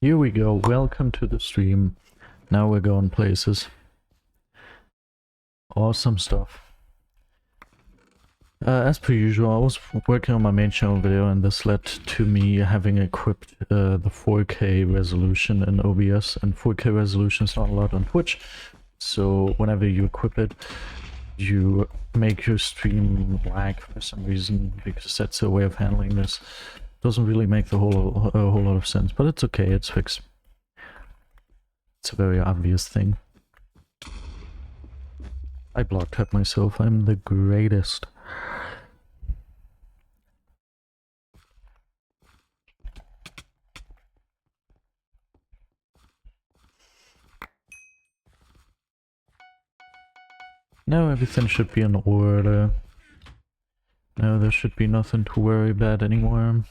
Here we go. Welcome to the stream. Now we're going places. Awesome stuff. As per usual, I was working on my main channel video and this led to me having equipped the 4K resolution in OBS, and 4K resolution is not allowed on Twitch, so whenever you equip it, you make your stream lag for some reason, because that's a way of handling this. Doesn't really make a whole lot of sense, but it's okay, it's fixed. It's a very obvious thing. I block tapped myself, I'm the greatest. Now everything should be in order. Now there should be nothing to worry about anymore.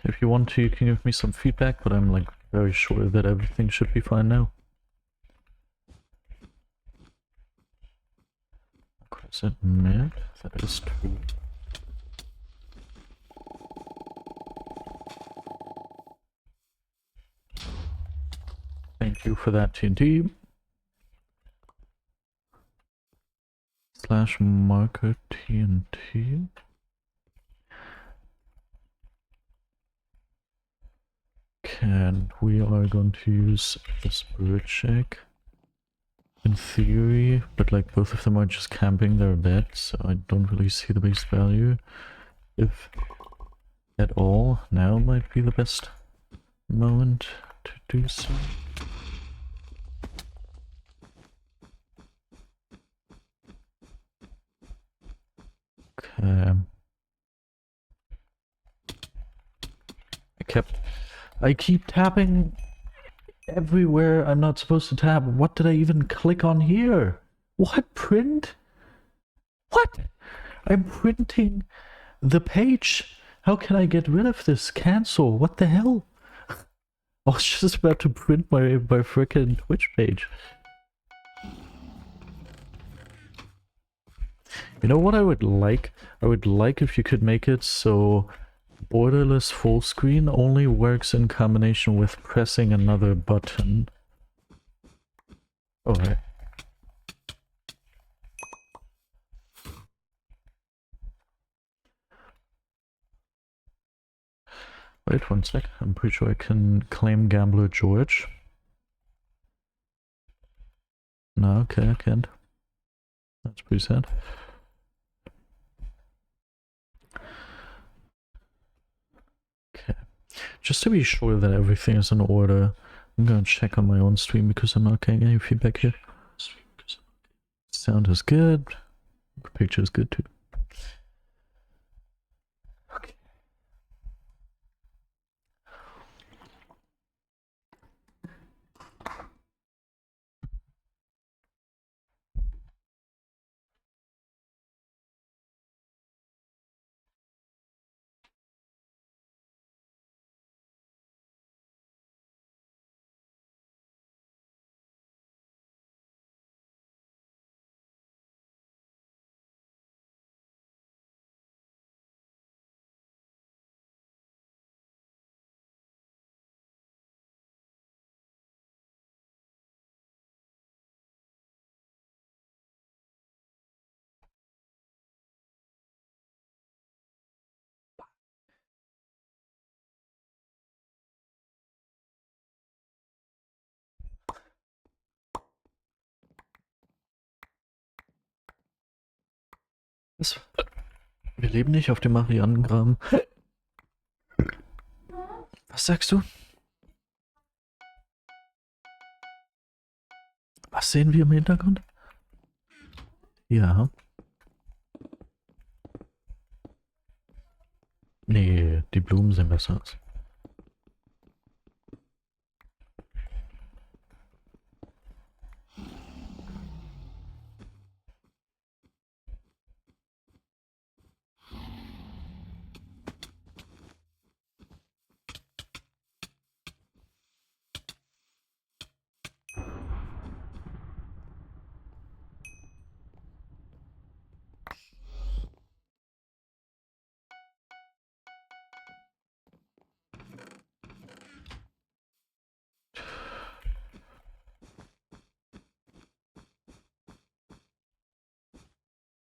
If you want to, you can give me some feedback, but I'm like very sure that everything should be fine now. Is it mid? That is true. Thank you for that, TNT. Slash marker TNT. And we are going to use this bird check. In theory, but like both of them are just camping their bed, so I don't really see the base value. If at all, now might be the best moment to do so. Okay. I keep tapping everywhere I'm not supposed to tap. What did I even click on here? What? Print? What? I'm printing the page. How can I get rid of this? Cancel. What the hell? I was just about to print my frickin' Twitch page. You know what I would like? I would like if you could make it so borderless full screen only works in combination with pressing another button. Oh, right. Wait one sec, I'm pretty sure I can claim Gambler George. No, okay, I can't. That's pretty sad. Okay. Just to be sure that everything is in order, I'm gonna check on my own stream because I'm not getting any feedback here. Sound is good. Picture is good too. Okay. Wir leben nicht auf dem Marianengraben. Was sagst du? Was sehen wir im Hintergrund? Ja. Nee, die Blumen sehen besser aus.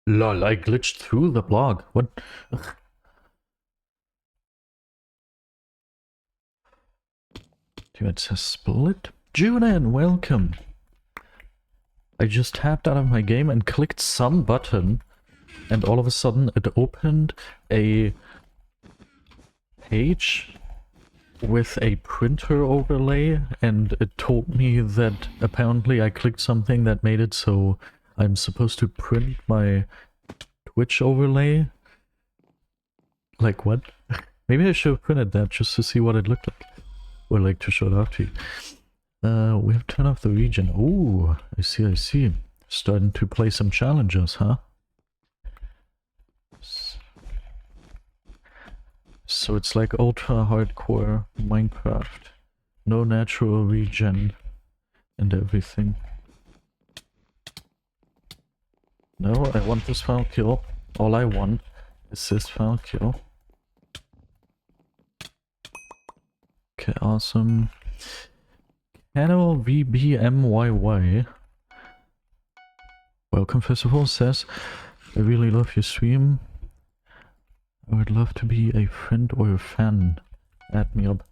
Lol, I glitched through the blog. What? Ugh. Dude, it says split. Julian, welcome. I just tapped out of my game and clicked some button, and all of a sudden it opened a page with a printer overlay, and it told me that apparently I clicked something that made it so I'm supposed to print my Twitch overlay. Like what? Maybe I should have printed that just to see what it looked like. Or like to show it off to you. We have turned off the region. Ooh, I see, I see. Starting to play some challenges, huh? So it's like ultra hardcore Minecraft. No natural regen and everything. No, I want this final kill. All I want is this final kill. Okay, awesome. Channel VBMYY. Welcome, first of all, says, I really love your stream. I would love to be a friend or a fan. Add me up.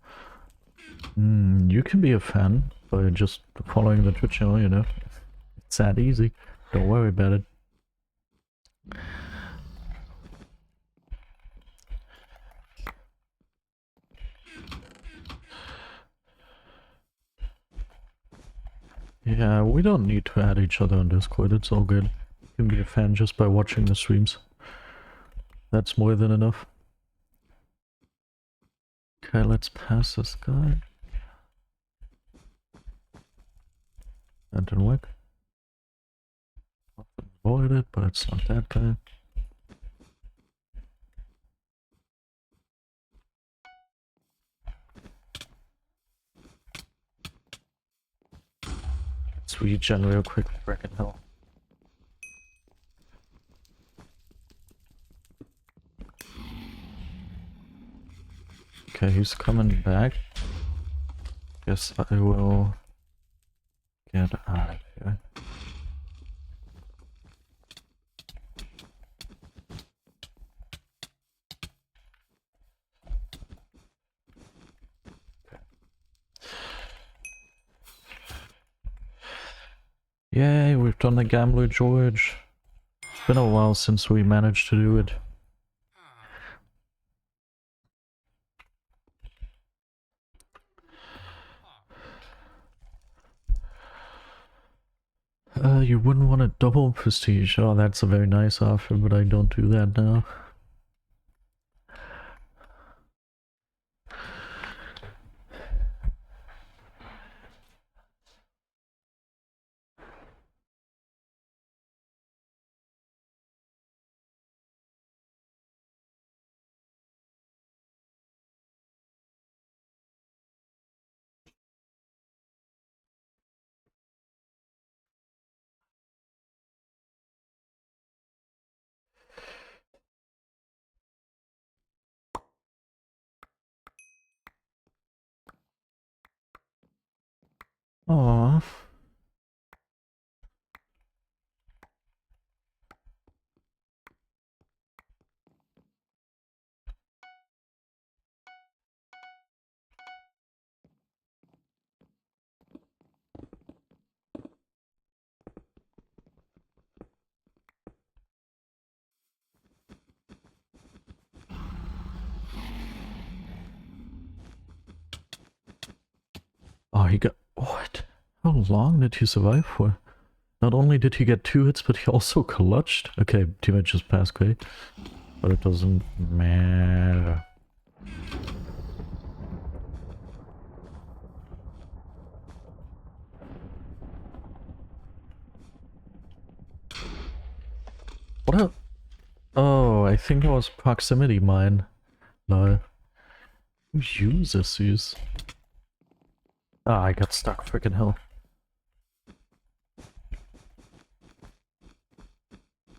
You can be a fan by just following the Twitch channel, you know. It's that easy. Don't worry about it. Yeah, we don't need to add each other on Discord, it's all good. You can be a fan just by watching the streams. That's more than enough. Okay, let's pass this guy. That didn't work. Avoid it, but it's not that guy. Let's regen real quick, frickin' hell. Okay, he's coming back. Guess I will get out of here. Yay, we've done the Gambler George. It's been a while since we managed to do it. You wouldn't want a double prestige. Oh, that's a very nice offer, but I don't do that now. Aww. Oh, he got... What? How long did he survive for? Not only did he get 2 hits, but he also clutched. Okay, teammate just passed Quay. But it doesn't matter. What up? Oh, I think it was proximity mine. No. Who uses these? Ah, I got stuck, freaking hell.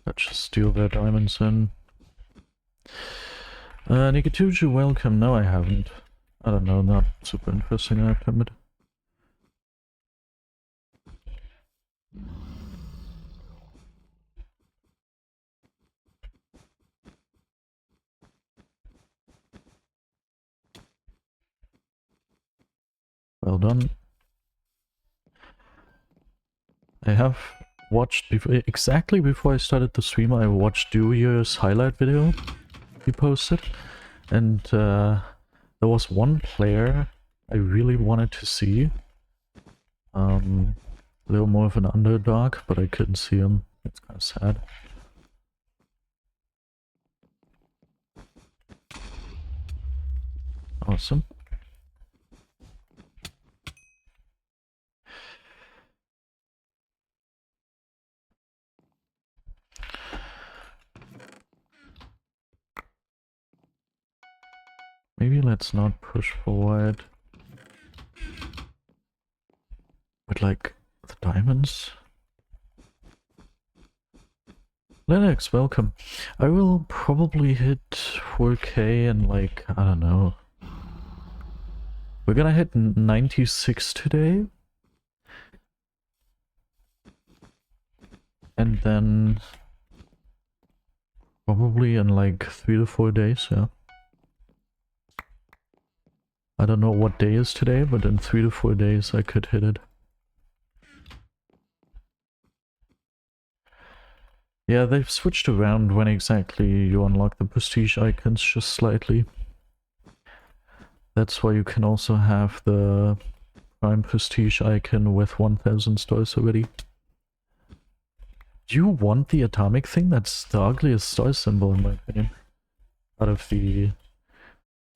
Let's just steal their diamonds in. Nikituju, welcome. No, I haven't. I don't know, not super interesting, I have to admit. Well done. I have watched exactly before I started the stream. I watched Dewey's highlight video he posted, and there was one player I really wanted to see. A little more of an underdog, but I couldn't see him. It's kind of sad. Awesome. Maybe let's not push forward with like the diamonds. Lennox, welcome. I will probably hit 4K in like, I don't know. We're gonna hit 96 today. And then probably in like 3 to 4 days, yeah. I don't know what day is today, but in 3 to 4 days I could hit it. Yeah, they've switched around when exactly you unlock the prestige icons, just slightly. That's why you can also have the prime prestige icon with 1000 stars already. Do you want the atomic thing? That's the ugliest star symbol in my opinion. Out of the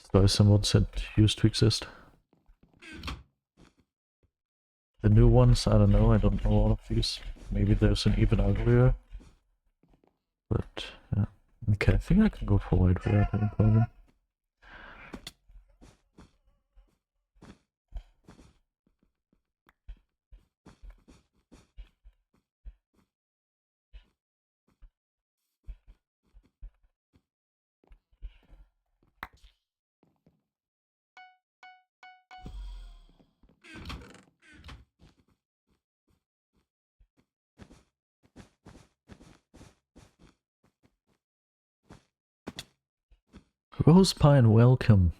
star symbols that used to exist. The new ones, I don't know, I don't know all of these. Maybe there's an even uglier. But, yeah. Okay, I think I can go forward without any problem. Rosepine, welcome.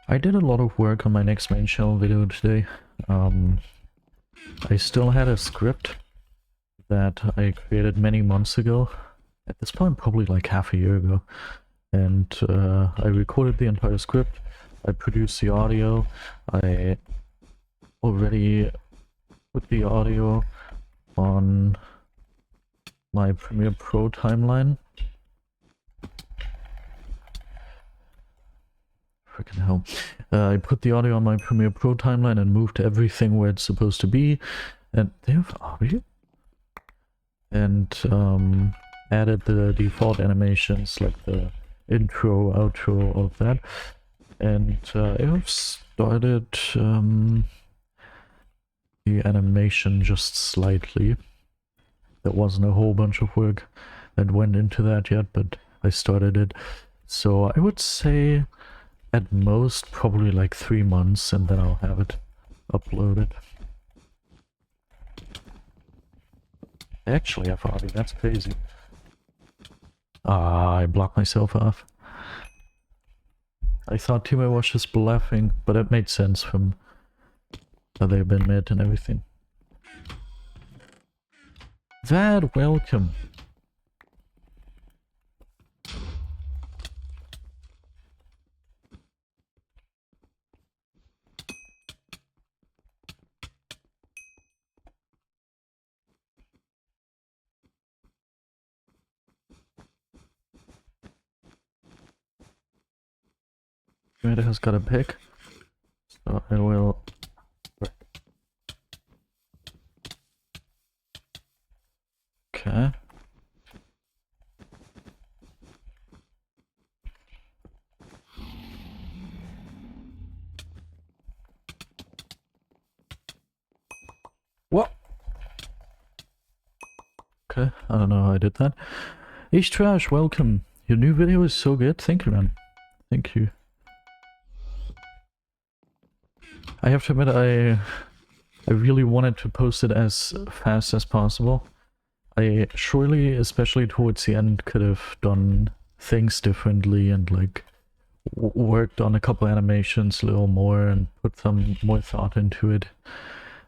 I did a lot of work on my next main channel video today. I still had a script that I created many months ago. At this point, probably like half a year ago. And I recorded the entire script. I produced the audio. I already put the audio on my Premiere Pro timeline. Freaking hell. I put the audio on my Premiere Pro timeline and moved everything where it's supposed to be. And they have audio? And added the default animations like the intro, outro, all of that. And I have started the animation just slightly. There wasn't a whole bunch of work that went into that yet, but I started it. So I would say at most probably like 3 months, and then I'll have it uploaded. I actually have audio, that's crazy. Ah, I blocked myself off. I thought Timo was just bluffing, but it made sense from how they've been made and everything. Vad, welcome. It has got a pick, so I will. Okay. What? Okay, I don't know how I did that. Ish Trash, welcome. Your new video is so good. Thank you, man. Thank you. I have to admit, I really wanted to post it as fast as possible. I surely, especially towards the end, could have done things differently and like worked on a couple animations a little more and put some more thought into it.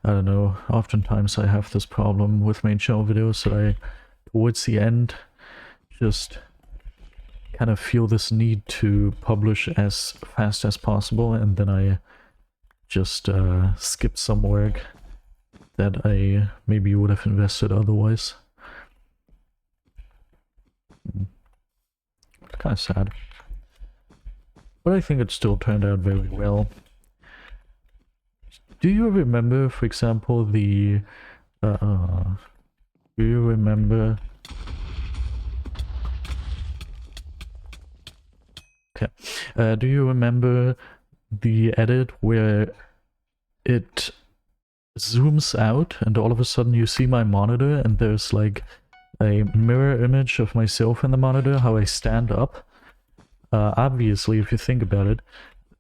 I don't know, oftentimes I have this problem with main channel videos that I, towards the end, just kind of feel this need to publish as fast as possible, and then I just skip some work that I maybe would have invested otherwise. It's kind of sad. But I think it still turned out very well. Do you remember, for example, the... do you remember... Okay. Do you remember the edit where it zooms out and all of a sudden you see my monitor and there's like a mirror image of myself in the monitor, how I stand up? Obviously, if you think about it,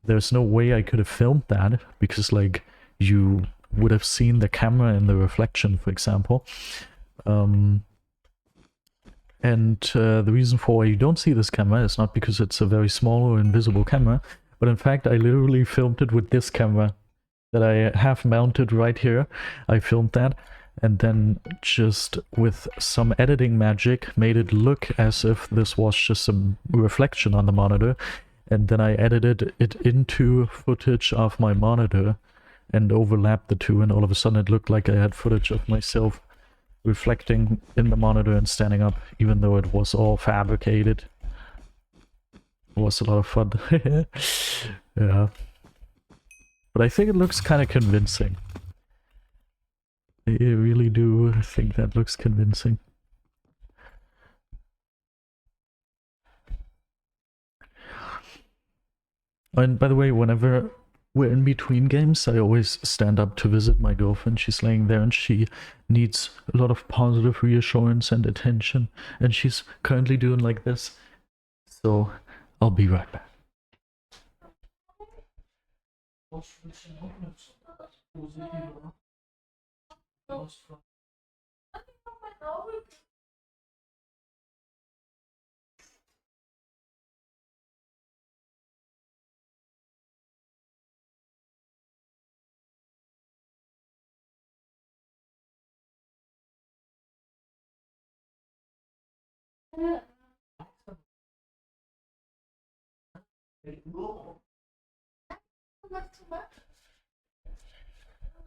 there's no way I could have filmed that, because like you would have seen the camera in the reflection, for example. And the reason for why you don't see this camera is not because it's a very small or invisible camera, but in fact I literally filmed it with this camera that I have mounted right here. I filmed that, and then just with some editing magic made it look as if this was just a reflection on the monitor, and then I edited it into footage of my monitor and overlapped the two, and all of a sudden it looked like I had footage of myself reflecting in the monitor and standing up, even though it was all fabricated. It was a lot of fun. Yeah. But I think it looks kind of convincing. I really do think that looks convincing. And by the way, whenever we're in between games, I always stand up to visit my girlfriend. She's laying there and she needs a lot of positive reassurance and attention. And she's currently doing like this. So I'll be right back.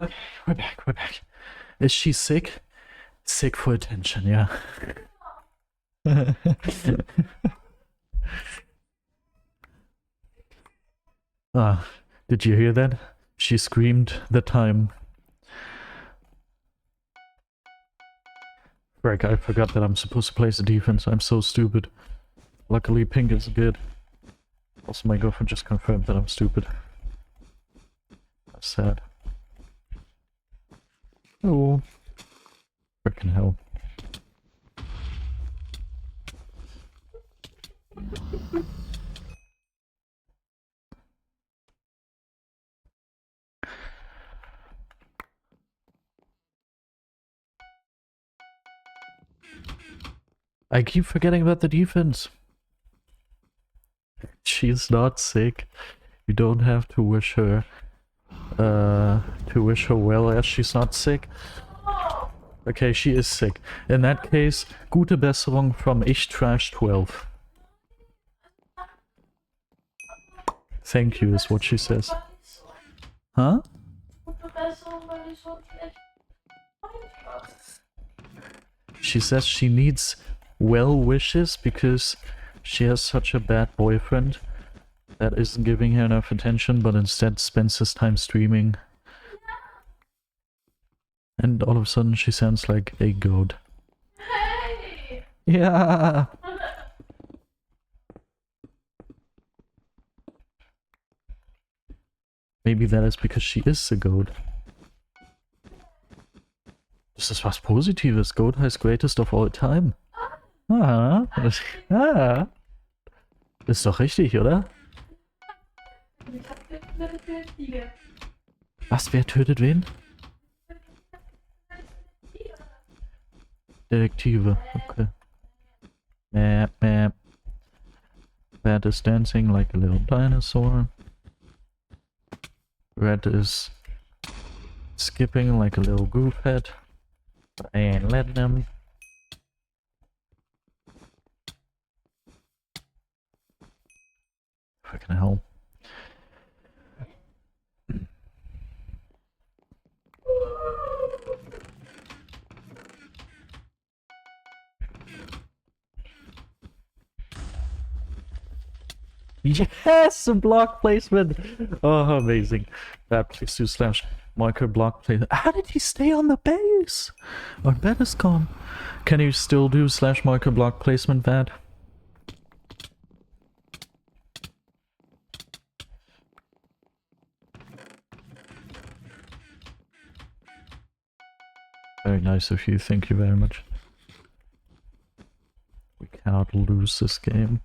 Okay, we're back. Is she sick? Sick for attention, yeah. Did you hear that? She screamed the time. Frick, I forgot that I'm supposed to place the defense. I'm so stupid. Luckily, pink is good. Also, my girlfriend just confirmed that I'm stupid. That's sad. Oh. Frickin' hell. I keep forgetting about the defense. She's not sick. You don't have to wish her well as she's not sick. Okay, she is sick. In that case, gute Besserung from Ich Trash 12. Thank you is what she says. Huh? She says she needs well wishes because she has such a bad boyfriend that isn't giving her enough attention, but instead spends his time streaming. And all of a sudden she sounds like a goat. Hey! Yeah! Maybe that is because she is a goat. Das ist was Positives. Goat heißt greatest of all time. Ah. Ist doch richtig, oder? Was? Wer tötet wen? Detektive, okay. Bad is dancing like a little dinosaur. Red is skipping like a little goofhead. But I ain't letting him. Fucking hell. Yes, a block placement. Oh, amazing. That please do slash micro block placement. How did he stay on the base? Our bed is gone. Can you still do slash micro block placement, Vad? Very nice of you. Thank you very much. We cannot lose this game.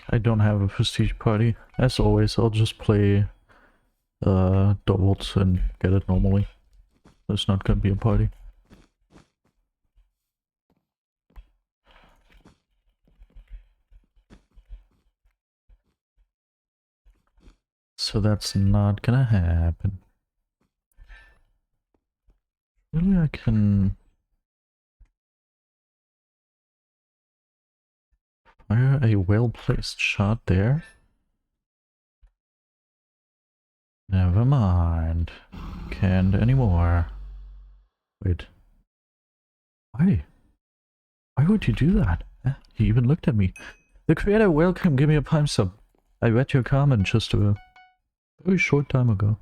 I don't have a prestige party. As always, I'll just play doubles and get it normally. There's not gonna be a party. So that's not gonna happen. Really, I can fire a well-placed shot there. Never mind. Can't anymore. Wait. Why? Why would you do that? He even looked at me. The creator, welcome, give me a Prime sub. I read your comment just a very short time ago.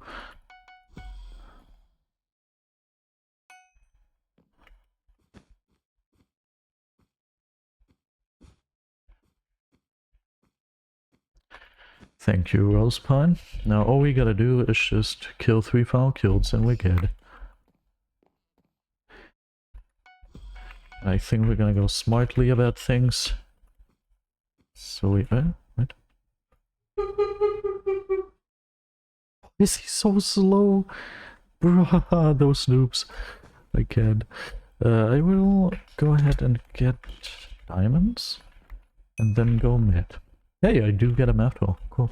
Thank you, Rosepine. Now all we gotta do is just kill 3 foul kills and we're good. I think we're gonna go smartly about things. So we... wait. Is he so slow? Bruh, those noobs. I can't. I will go ahead and get diamonds. And then go mid. Hey, I do get a map tool. Cool.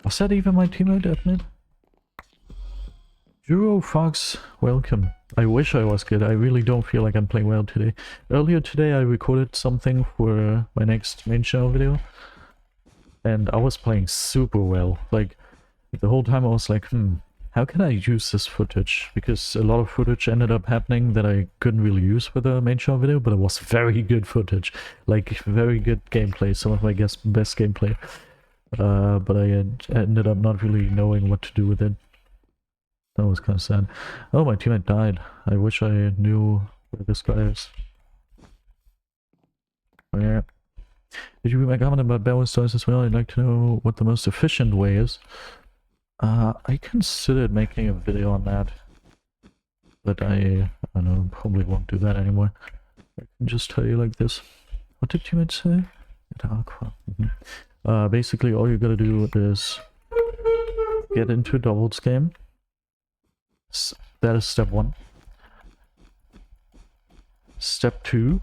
Was that even my teammate at mid? Juro Fox, welcome. I wish I was good. I really don't feel like I'm playing well today. Earlier today I recorded something for my next main channel video. And I was playing super well. Like, the whole time I was like, how can I use this footage? Because a lot of footage ended up happening that I couldn't really use for the main channel video, but it was very good footage. Like, very good gameplay, some of my best gameplay. But I ended up not really knowing what to do with it. That was kind of sad. Oh, my teammate died. I wish I knew where this guy is. Oh yeah. Did you read my comment about BedWars toys as well? I'd like to know what the most efficient way is. I considered making a video on that, but I don't know, probably won't do that anymore. I can just tell you like this. What did teammate say? Aqua. Basically all you gotta do is get into a doubles game. That is step 1. Step 2.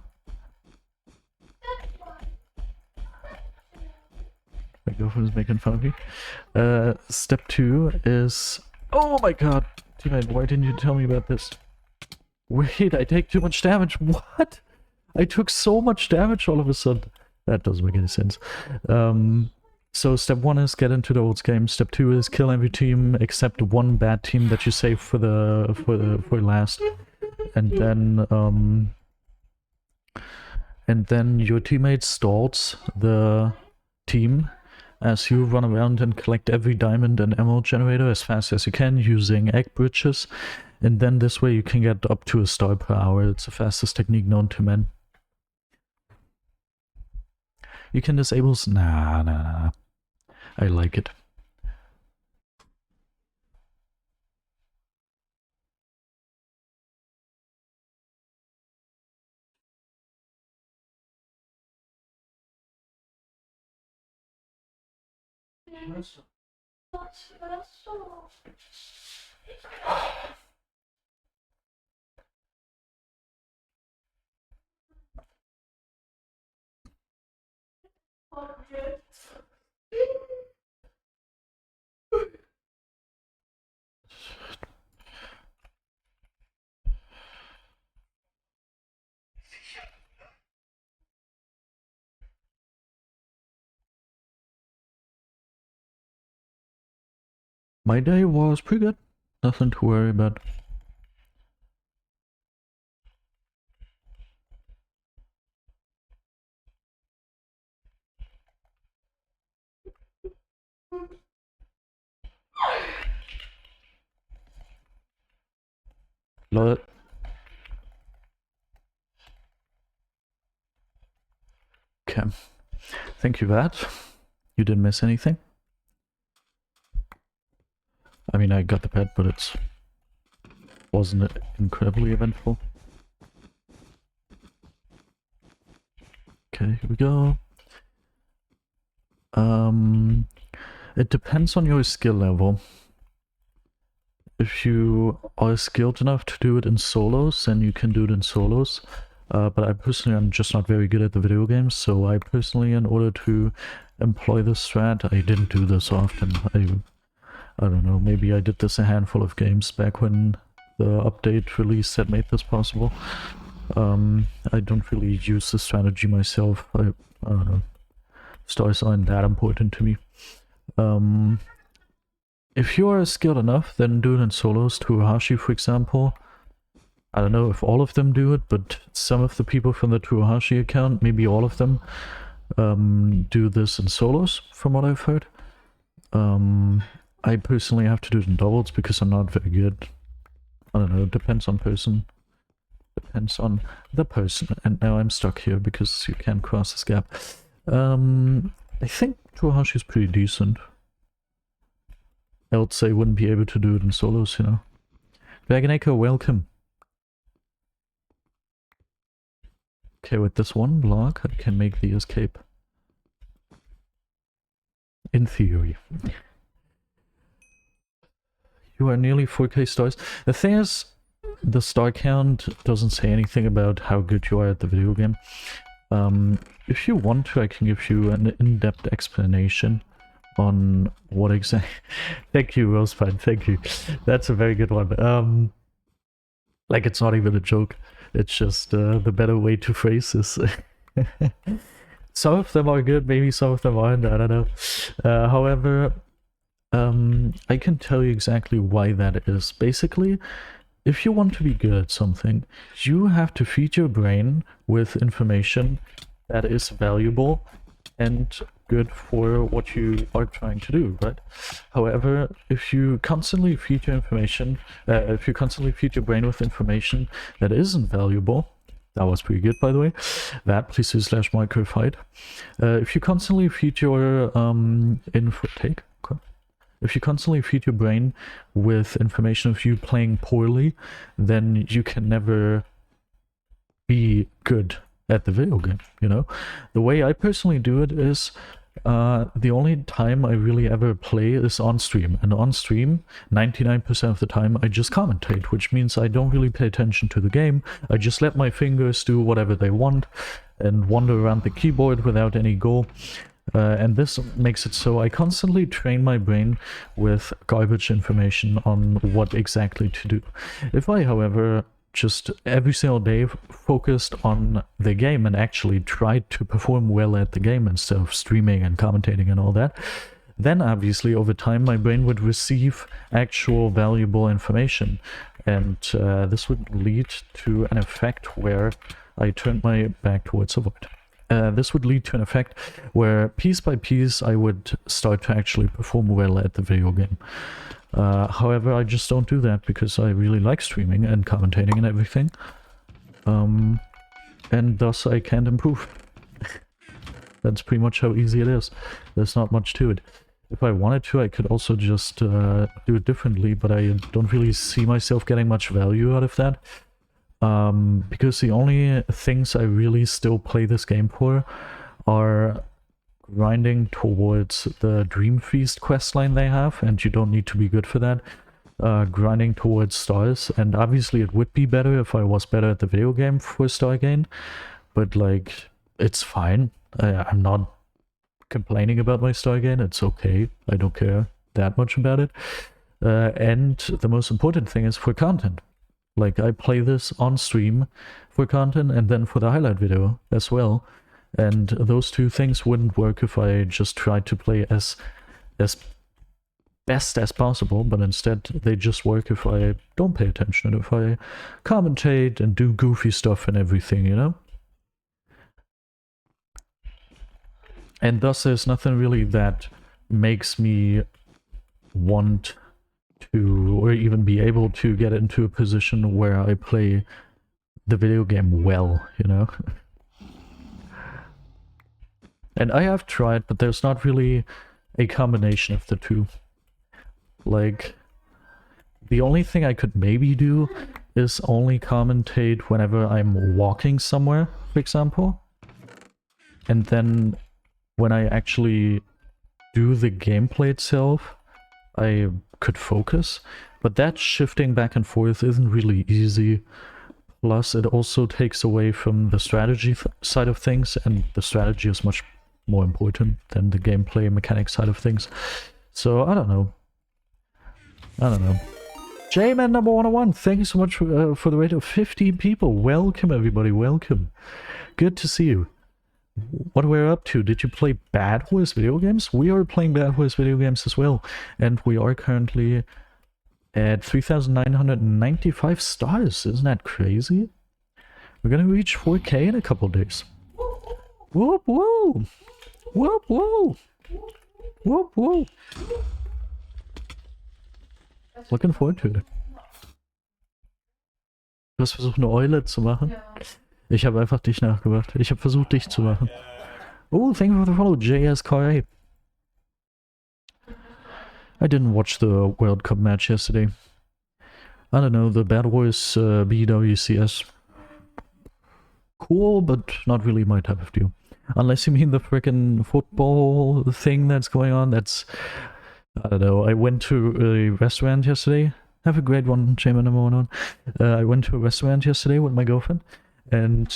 My girlfriend is making fun of me. Step 2 is... Oh my god! Teammate, why didn't you tell me about this? Wait, I take too much damage. What? I took so much damage all of a sudden. That doesn't make any sense. So step 1 is get into the old game. Step 2 is kill every team except one bad team that you save for last. And then and then your teammate stalls the team as you run around and collect every diamond and emerald generator as fast as you can using egg bridges, and then this way you can get up to a star per hour. It's the fastest technique known to men. You can disable... Nah. I like it. My day was pretty good. Nothing to worry about. Love it. Okay. Thank you for that. You didn't miss anything. I mean, I got the pet, but it wasn't incredibly eventful. Okay, here we go. It depends on your skill level. If you are skilled enough to do it in solos, then you can do it in solos. But I personally am just not very good at the video games, so I personally, in order to employ this strat, I didn't do this often. I don't know, maybe I did this a handful of games back when the update release had made this possible. I don't really use this strategy myself. I don't know. Stars aren't that important to me. If you are skilled enough, then do it in solos. Tuahashi, for example. I don't know if all of them do it, but some of the people from the Tuahashi account, maybe all of them, do this in solos, from what I've heard. I personally have to do it in doubles because I'm not very good. I don't know, depends on person. Depends on the person. And now I'm stuck here because you can't cross this gap. I think Tuahashi is pretty decent. Else I wouldn't be able to do it in solos, you know. Dragon Echo, welcome. Okay, with this one block, I can make the escape. In theory. You are nearly 4k stars. The thing is, the star count doesn't say anything about how good you are at the video game. If you want to, I can give you an in-depth explanation on what exactly... Thank you, Rosepine, thank you. That's a very good one. Like, it's not even a joke. It's just the better way to phrase this. Some of them are good, maybe some of them aren't, I don't know. However, I can tell you exactly why that is. Basically, if you want to be good at something, you have to feed your brain with information that is valuable and good for what you are trying to do, right? However, if you constantly feed your information, if you constantly feed your brain with information that isn't valuable, that was pretty good, by the way. That, please do /microfight. If you constantly feed your if you constantly feed your brain with information of you playing poorly, then you can never be good at the video game, you know? The way I personally do it is, the only time I really ever play is on stream, and on stream 99% of the time I just commentate, which means I don't really pay attention to the game. I just let my fingers do whatever they want and wander around the keyboard without any goal, and this makes it so I constantly train my brain with garbage information on what exactly to do. If I, however, just every single day focused on the game and actually tried to perform well at the game instead of streaming and commentating and all that, then obviously over time my brain would receive actual valuable information, and this would lead to an effect where I turned my back towards the void. This would lead to an effect where piece by piece I would start to actually perform well at the video game. However, I just don't do that because I really like streaming and commentating and everything. And thus I can't improve. That's pretty much how easy it is. There's not much to it. If I wanted to, I could also just do it differently, but I don't really see myself getting much value out of that. Because the only things I really still play this game for are grinding towards the Dream Feast questline they have, and you don't need to be good for that. Grinding towards stars, and obviously it would be better if I was better at the video game for star gain, but like, it's fine. I'm not complaining about my star gain, it's okay. I don't care that much about it. And the most important thing is for content. Like, I play this on stream for content and then for the highlight video as well. And those two things wouldn't work if I just tried to play as best as possible, but instead they just work if I don't pay attention, if I commentate and do goofy stuff and everything, you know? And thus there's nothing really that makes me want to, or even be able to get into a position where I play the video game well, you know? And I have tried, but there's not really a combination of the two. Like, the only thing I could maybe do is only commentate whenever I'm walking somewhere, for example. And then when I actually do the gameplay itself, I could focus, but that shifting back and forth isn't really easy. Plus, it also takes away from the strategy side of things, and the strategy is much more important than the gameplay mechanic side of things. So, I don't know. J-Man number 101, thank you so much for the rate of 15 people. Welcome, everybody, welcome. Good to see you. What we're up to? Did you play BedWars video games? We are playing BedWars video games as well, and we are currently at 3,995 stars. Isn't that crazy? We're gonna reach 4K in a couple days. Whoop whoop! Whoop whoop! Whoop whoop! Looking forward to it. Du hast versucht, eine Eule zu machen? Ja. Ich habe einfach dich nachgemacht. Ich habe versucht, dich zu machen. Oh, thank you for the follow, JSKA. I didn't watch the World Cup match yesterday. I don't know, the BedWars BWCS. Cool, but not really my type of deal. Unless you mean the frickin' football thing that's going on, that's... I don't know, I went to a restaurant yesterday. Have a great one, Chamber number 101. I went to a restaurant yesterday with my girlfriend, and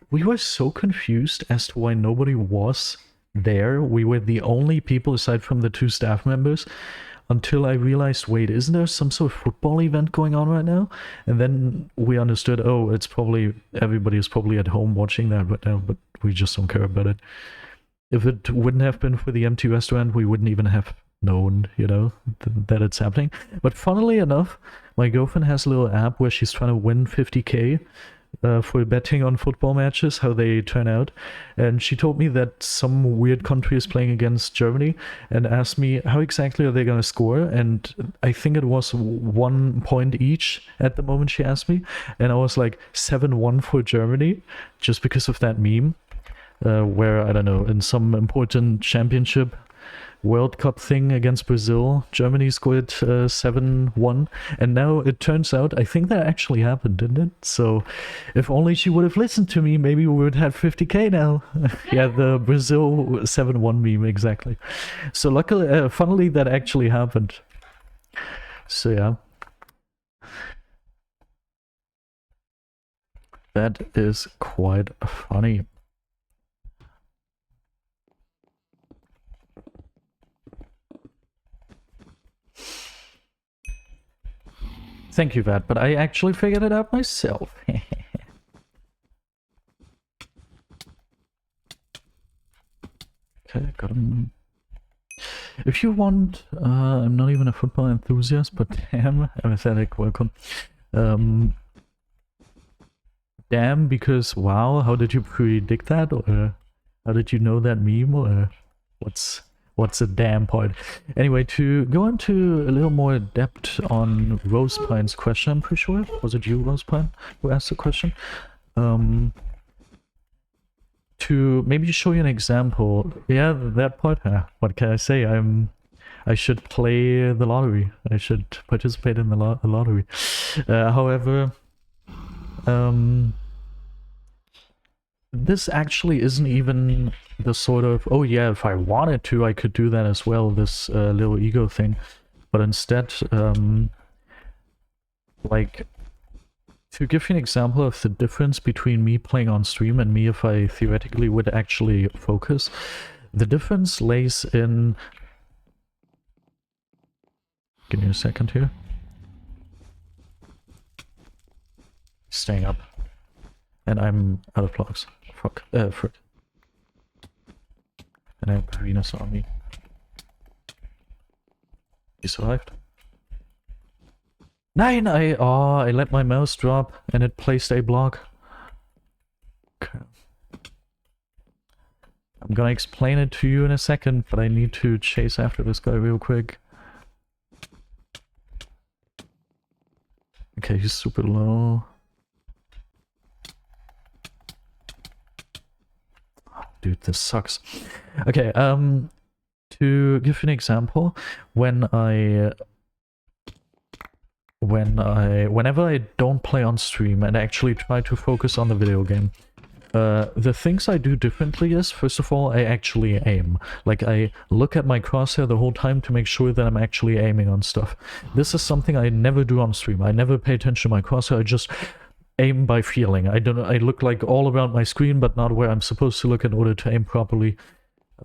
we were so confused as to why nobody was there. We were the only people aside from the 2 staff members, until I realized, wait, isn't there some sort of football event going on right now? And then we understood, oh, it's probably, everybody is probably at home watching that right now, but we just don't care about it. If it wouldn't have been for the empty restaurant, we wouldn't even have known, you know, that it's happening. But funnily enough, my girlfriend has a little app where she's trying to win 50k for betting on football matches, how they turn out. And she told me that some weird country is playing against Germany and asked me how exactly are they going to score. And I think it was 1 point each at the moment she asked me. And I was like 7-1 for Germany, just because of that meme. Where, I don't know, in some important championship World Cup thing against Brazil, Germany scored 7-1, and now it turns out, I think that actually happened, didn't it? So, if only she would have listened to me, maybe we would have 50k now. Yeah, the Brazil 7-1 meme, exactly. So luckily, funnily, that actually happened. So yeah. That is quite funny. Thank you, Vat, but I actually figured it out myself. Okay, got him. If you want, I'm not even a football enthusiast, but damn, empathetic, welcome. Damn, because wow, how did you predict that? Or how did you know that meme? Or what's the damn part? Anyway, to go into a little more depth on Rosepine's question, I'm pretty sure. Was it you, Rosepine, who asked the question? To maybe show you an example. Yeah, that part. What can I say? I should play the lottery. I should participate in the lottery. However, this actually isn't even the sort of, oh yeah, if I wanted to, I could do that as well, this little ego thing. But instead, like, to give you an example of the difference between me playing on stream and me if I theoretically would actually focus, the difference lays in... Give me a second here. Staying up. And I'm out of blocks. Fuck. Frick. And I have Venus on me. He survived. Nine! I let my mouse drop and it placed a block. Okay. I'm gonna explain it to you in a second, but I need to chase after this guy real quick. Okay, he's super low. Dude, this sucks. Okay, to give you an example, whenever I don't play on stream and actually try to focus on the video game, the things I do differently is, first of all, I actually aim. Like, I look at my crosshair the whole time to make sure that I'm actually aiming on stuff. This is something I never do on stream. I never pay attention to my crosshair, I just aim by feeling. I look like all around my screen, but not where I'm supposed to look in order to aim properly.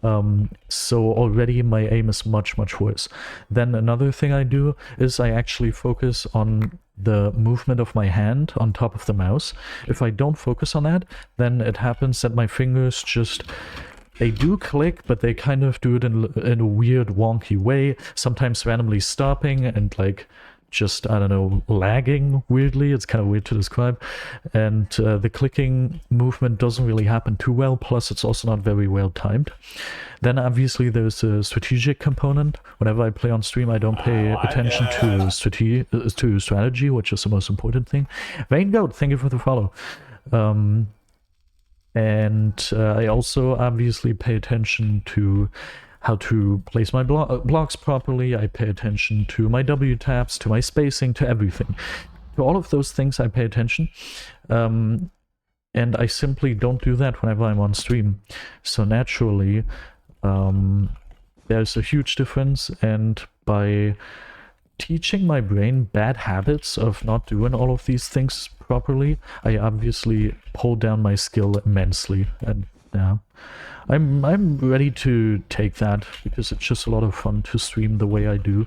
So already my aim is much worse. Then another thing I do is I actually focus on the movement of my hand on top of the mouse. If I don't focus on that, then it happens that my fingers just... They do click, but they kind of do it in a weird, wonky way, sometimes randomly stopping and like... just, I don't know, lagging weirdly. It's kind of weird to describe. And the clicking movement doesn't really happen too well, plus it's also not very well timed. Then obviously there's a strategic component. Whenever I play on stream, I don't pay attention to strategy, which is the most important thing. Vain Goat, thank you for the follow. And I also obviously pay attention to how to place my blocks properly. I pay attention to my W taps, to my spacing, to everything. To all of those things I pay attention. And I simply don't do that whenever I'm on stream. So naturally, there's a huge difference, and by teaching my brain bad habits of not doing all of these things properly, I obviously pull down my skill immensely. And yeah. I'm ready to take that, because it's just a lot of fun to stream the way I do.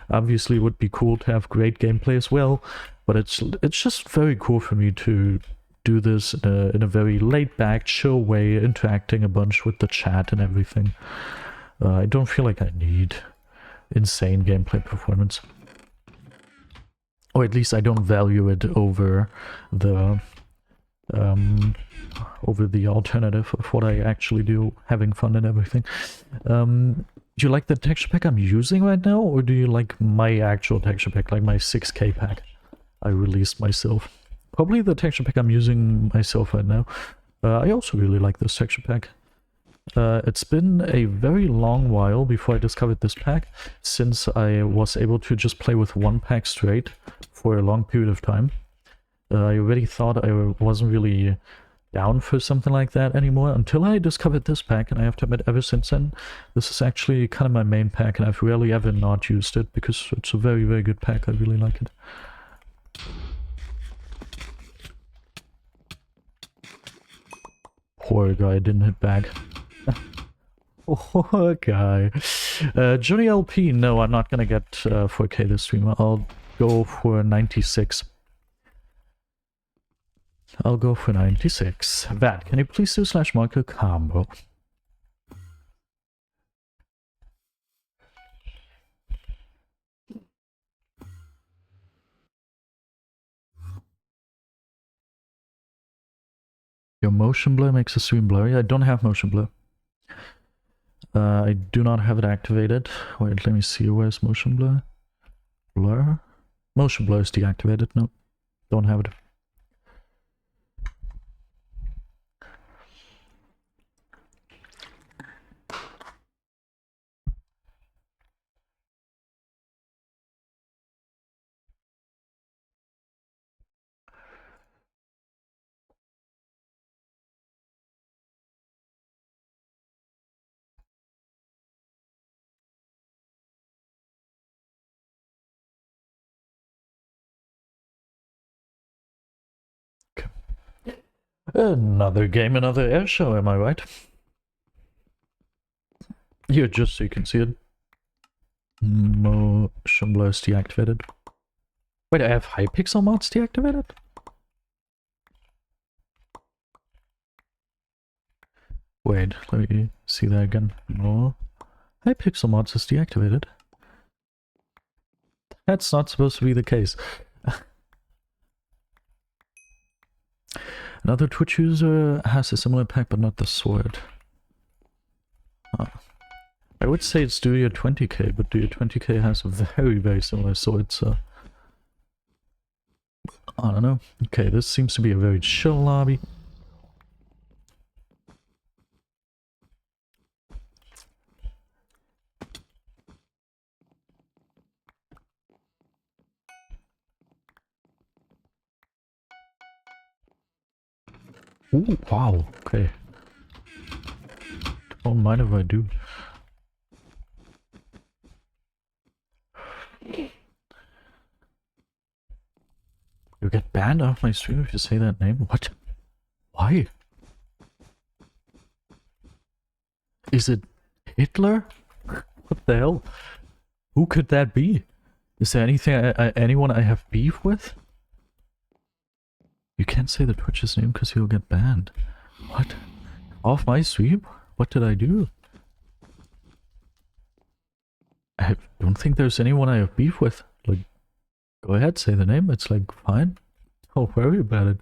Obviously, it would be cool to have great gameplay as well, but it's just very cool for me to do this in a very laid-back, chill way, interacting a bunch with the chat and everything. I don't feel like I need insane gameplay performance. Or at least I don't value it over the alternative of what I actually do, having fun and everything. Do you like the texture pack I'm using right now, or do you like my actual texture pack, like my 6K pack I released myself? Probably the texture pack I'm using myself right now. I also really like this texture pack. It's been a very long while before I discovered this pack, since I was able to just play with one pack straight for a long period of time. I already thought I wasn't really down for something like that anymore until I discovered this pack, and I have to admit, ever since then, this is actually kind of my main pack, and I've rarely ever not used it, because it's a very, very good pack. I really like it. Poor guy didn't hit back. Poor guy. Johnny LP, no, I'm not gonna get 4K this stream. I'll go for 96. I'll go for 96. Vat, can you please do /marker combo? Your motion blur makes the stream blurry. I don't have motion blur. I do not have it activated. Wait, let me see. Where's motion blur? Blur? Motion blur is deactivated. No, don't have it. Another game, another air show, am I right? Here, just so you can see it. Motion blur is deactivated. Wait, I have Hypixel mods deactivated? Wait, let me see that again. No. Hypixel mods is deactivated. That's not supposed to be the case. Another Twitch user has a similar pack, but not the sword. I would say it's Studio 20k, but Studio 20k has a very, very similar sword, so... I don't know. Okay, this seems to be a very chill lobby. Ooh, wow, okay. Don't mind if I do. You get banned off my stream if you say that name? What? Why? Is it Hitler? What the hell? Who could that be? Is there anything anyone I have beef with? You can't say the Twitch's name because he'll get banned. What? Off my stream? What did I do? I don't think there's anyone I have beef with. Like, go ahead, say the name. It's like, fine. Don't worry about it.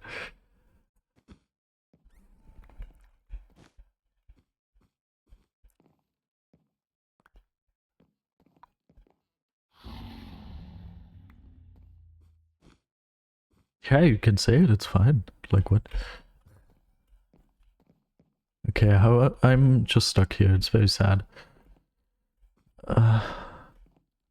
Yeah, you can say it, it's fine. Like, what? Okay, I'm just stuck here, it's very sad.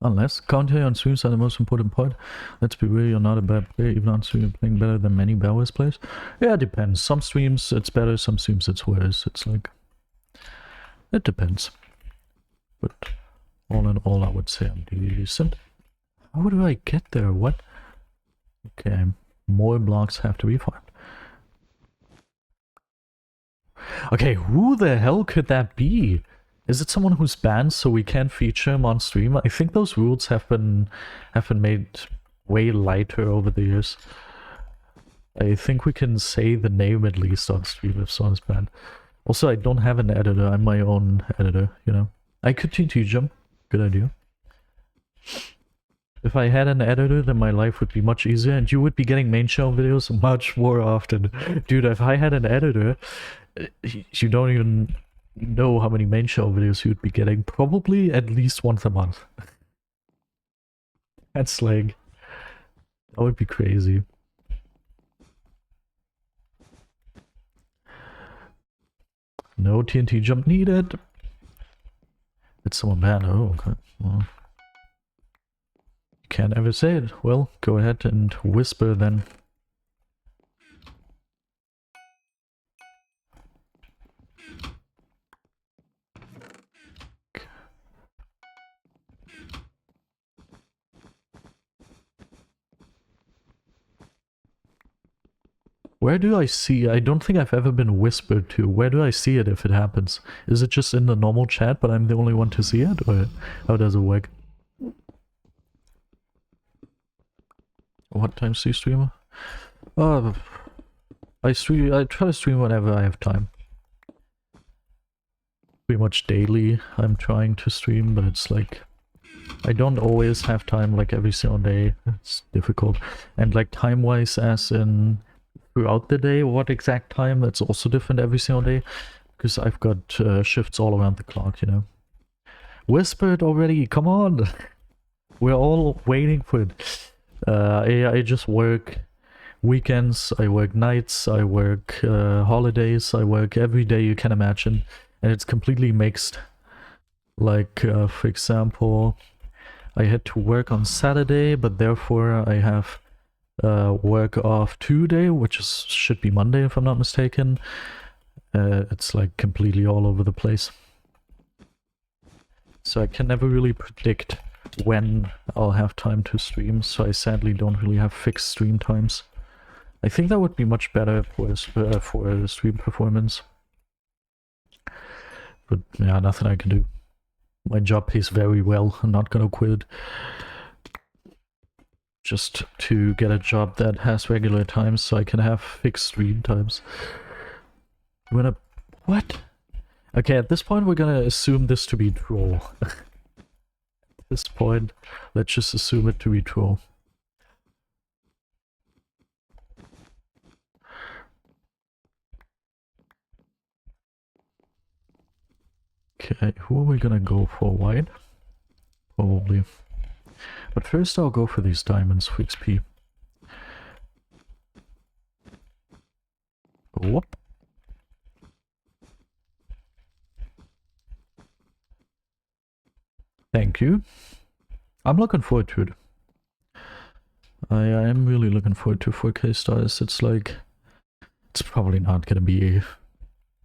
Unless commentary on streams are the most important part. Let's be real, you're not a bad player, even on stream you're playing better than many BedWars players. Yeah, it depends. Some streams it's better, some streams it's worse. It's like... It depends. But all in all, I would say I'm decent. How do I get there? What? Okay, more blocks have to be farmed. Okay, who the hell could that be? Is it someone who's banned so we can't feature him on stream? I think those rules have been made way lighter over the years. I think we can say the name at least on stream if someone's banned. Also, I don't have an editor. I'm my own editor, you know. I could teach him. Good idea. If I had an editor, then my life would be much easier and you would be getting main channel videos much more often. Dude, if I had an editor, you don't even know how many main channel videos you'd be getting. Probably at least once a month. That's like... That would be crazy. No TNT jump needed. It's someone bad. Oh, okay. Well, can't ever say it. Well, go ahead and whisper then. Where do I see? I don't think I've ever been whispered to. Where do I see it if it happens? Is it just in the normal chat, but I'm the only one to see it? Or how does it work? What times do you stream? I try to stream whenever I have time. Pretty much daily I'm trying to stream, but it's like... I don't always have time like every single day. It's difficult. And like time-wise as in throughout the day, what exact time. It's also different every single day, because I've got shifts all around the clock, you know. Whisper it already, come on! We're all waiting for it. I just work weekends, I work nights, I work holidays, I work every day you can imagine, and it's completely mixed. Like, for example, I had to work on Saturday, but therefore I have work off today, which should be Monday if I'm not mistaken. It's like completely all over the place. So I can never really predict when I'll have time to stream, so I sadly don't really have fixed stream times. I think that would be much better for stream performance. But yeah, nothing I can do. My job pays very well, I'm not gonna quit. Just to get a job that has regular times so I can have fixed stream times. What? Okay, at this point we're gonna assume this to be troll. At this point, let's just assume it to be troll. Okay, who are we gonna go for? White? Probably. But first I'll go for these diamonds for XP. Whoop. Thank you. I'm looking forward to it. I am really looking forward to 4K stars. It's like... It's probably not gonna be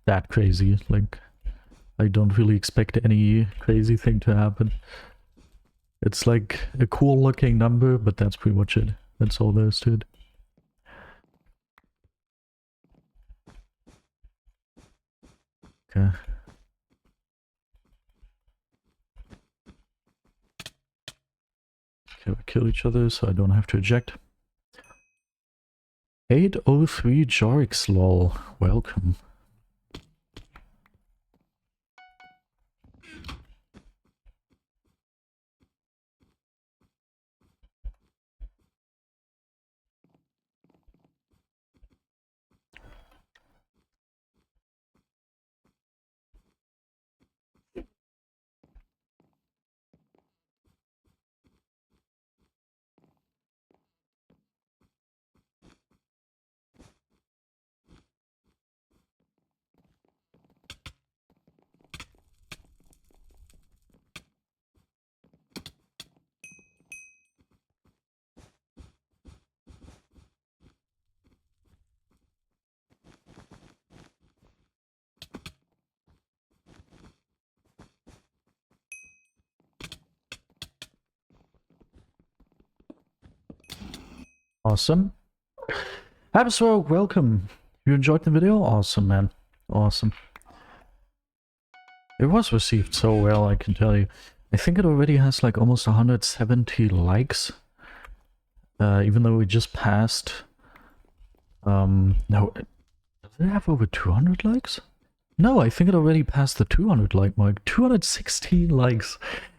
that crazy. Like, I don't really expect any crazy thing to happen. It's like a cool looking number, but that's pretty much it. That's all there is to it. Okay. Okay, we kill each other so I don't have to eject. 803 Jorix lol. Welcome. Awesome. Hypixel, welcome. You enjoyed the video? Awesome, man. Awesome. It was received so well, I can tell you. I think it already has like almost 170 likes. Even though we just passed... no, does it have over 200 likes? No, I think it already passed the 200 like mark. 216 likes.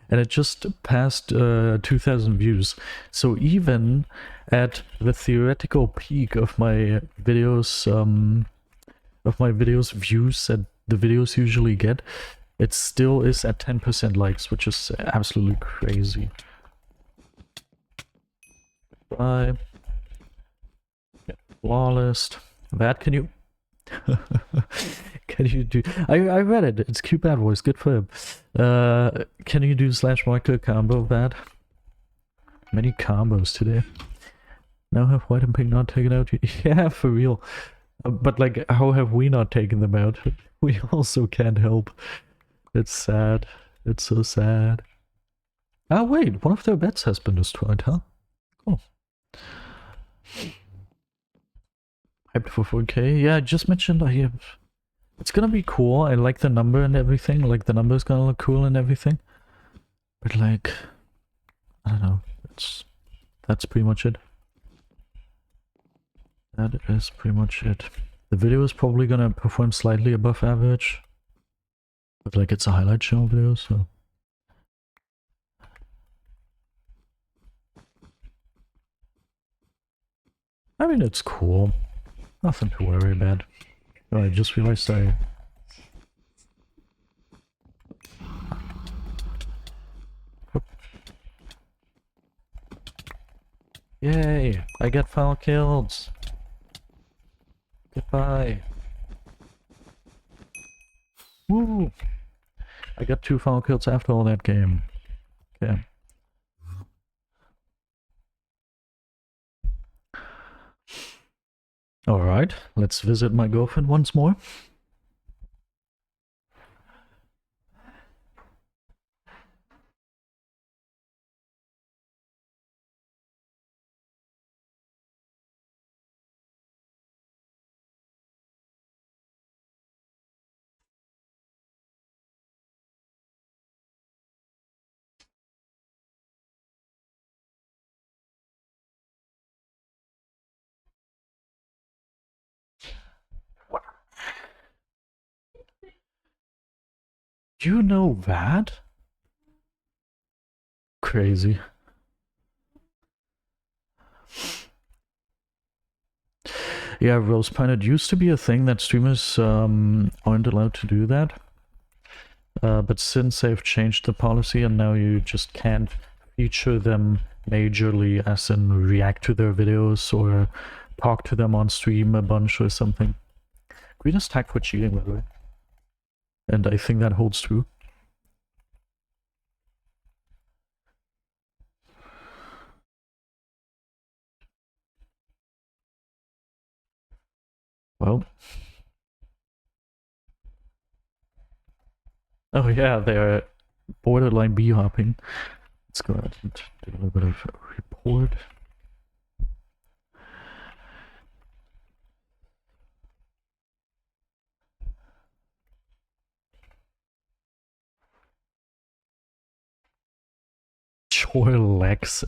And it just passed 2,000 views. So even at the theoretical peak of my videos, views that the videos usually get, it still is at 10% likes, which is absolutely crazy. Bye. Get flawless. That can you... Can you do... I read it. It's cute BedWars. Good for him. Can you do /marker combo of that? Many combos today. Now have white and pink not taken out? Yeah, for real. But like, how have we not taken them out? We also can't help. It's sad. It's so sad. Ah, wait. One of their beds has been destroyed, huh? Cool. Hyped for 4K? Yeah, I just mentioned I have... It's gonna be cool. I like the number and everything. Like, the number's gonna look cool and everything. But like... I don't know. That's pretty much it. That is pretty much it. The video is probably gonna perform slightly above average. But like, it's a highlight show video, so... I mean, it's cool. Nothing to worry about. Oh, I just realized I... Yay! I get final kills! Goodbye! Woo! I got 2 final kills after all that game. Okay. Alright, let's visit my girlfriend once more. You know that? Crazy. Yeah, Rosepine, it used to be a thing that streamers aren't allowed to do that. But since they've changed the policy and now you just can't feature them majorly, as in react to their videos or talk to them on stream a bunch or something. Green is tagged for cheating, by the way. And I think that holds true. Well. Oh yeah, they're borderline bee hopping. Let's go ahead and do a little bit of a report. Chore legs.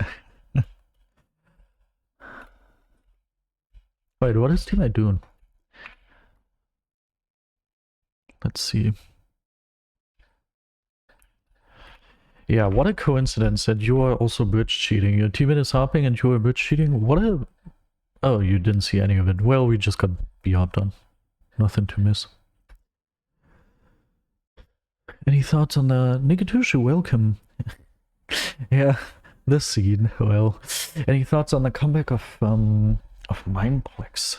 Wait, what is teammate doing? Let's see. Yeah, what a coincidence that you are also bridge cheating. Your teammate is hopping and you are bridge cheating? What a... Oh, you didn't see any of it. Well, we just got B-hopped on. Nothing to miss. Any thoughts on the... Nigatushu, welcome. Yeah, this scene, well. Any thoughts on the comeback of Mindplex?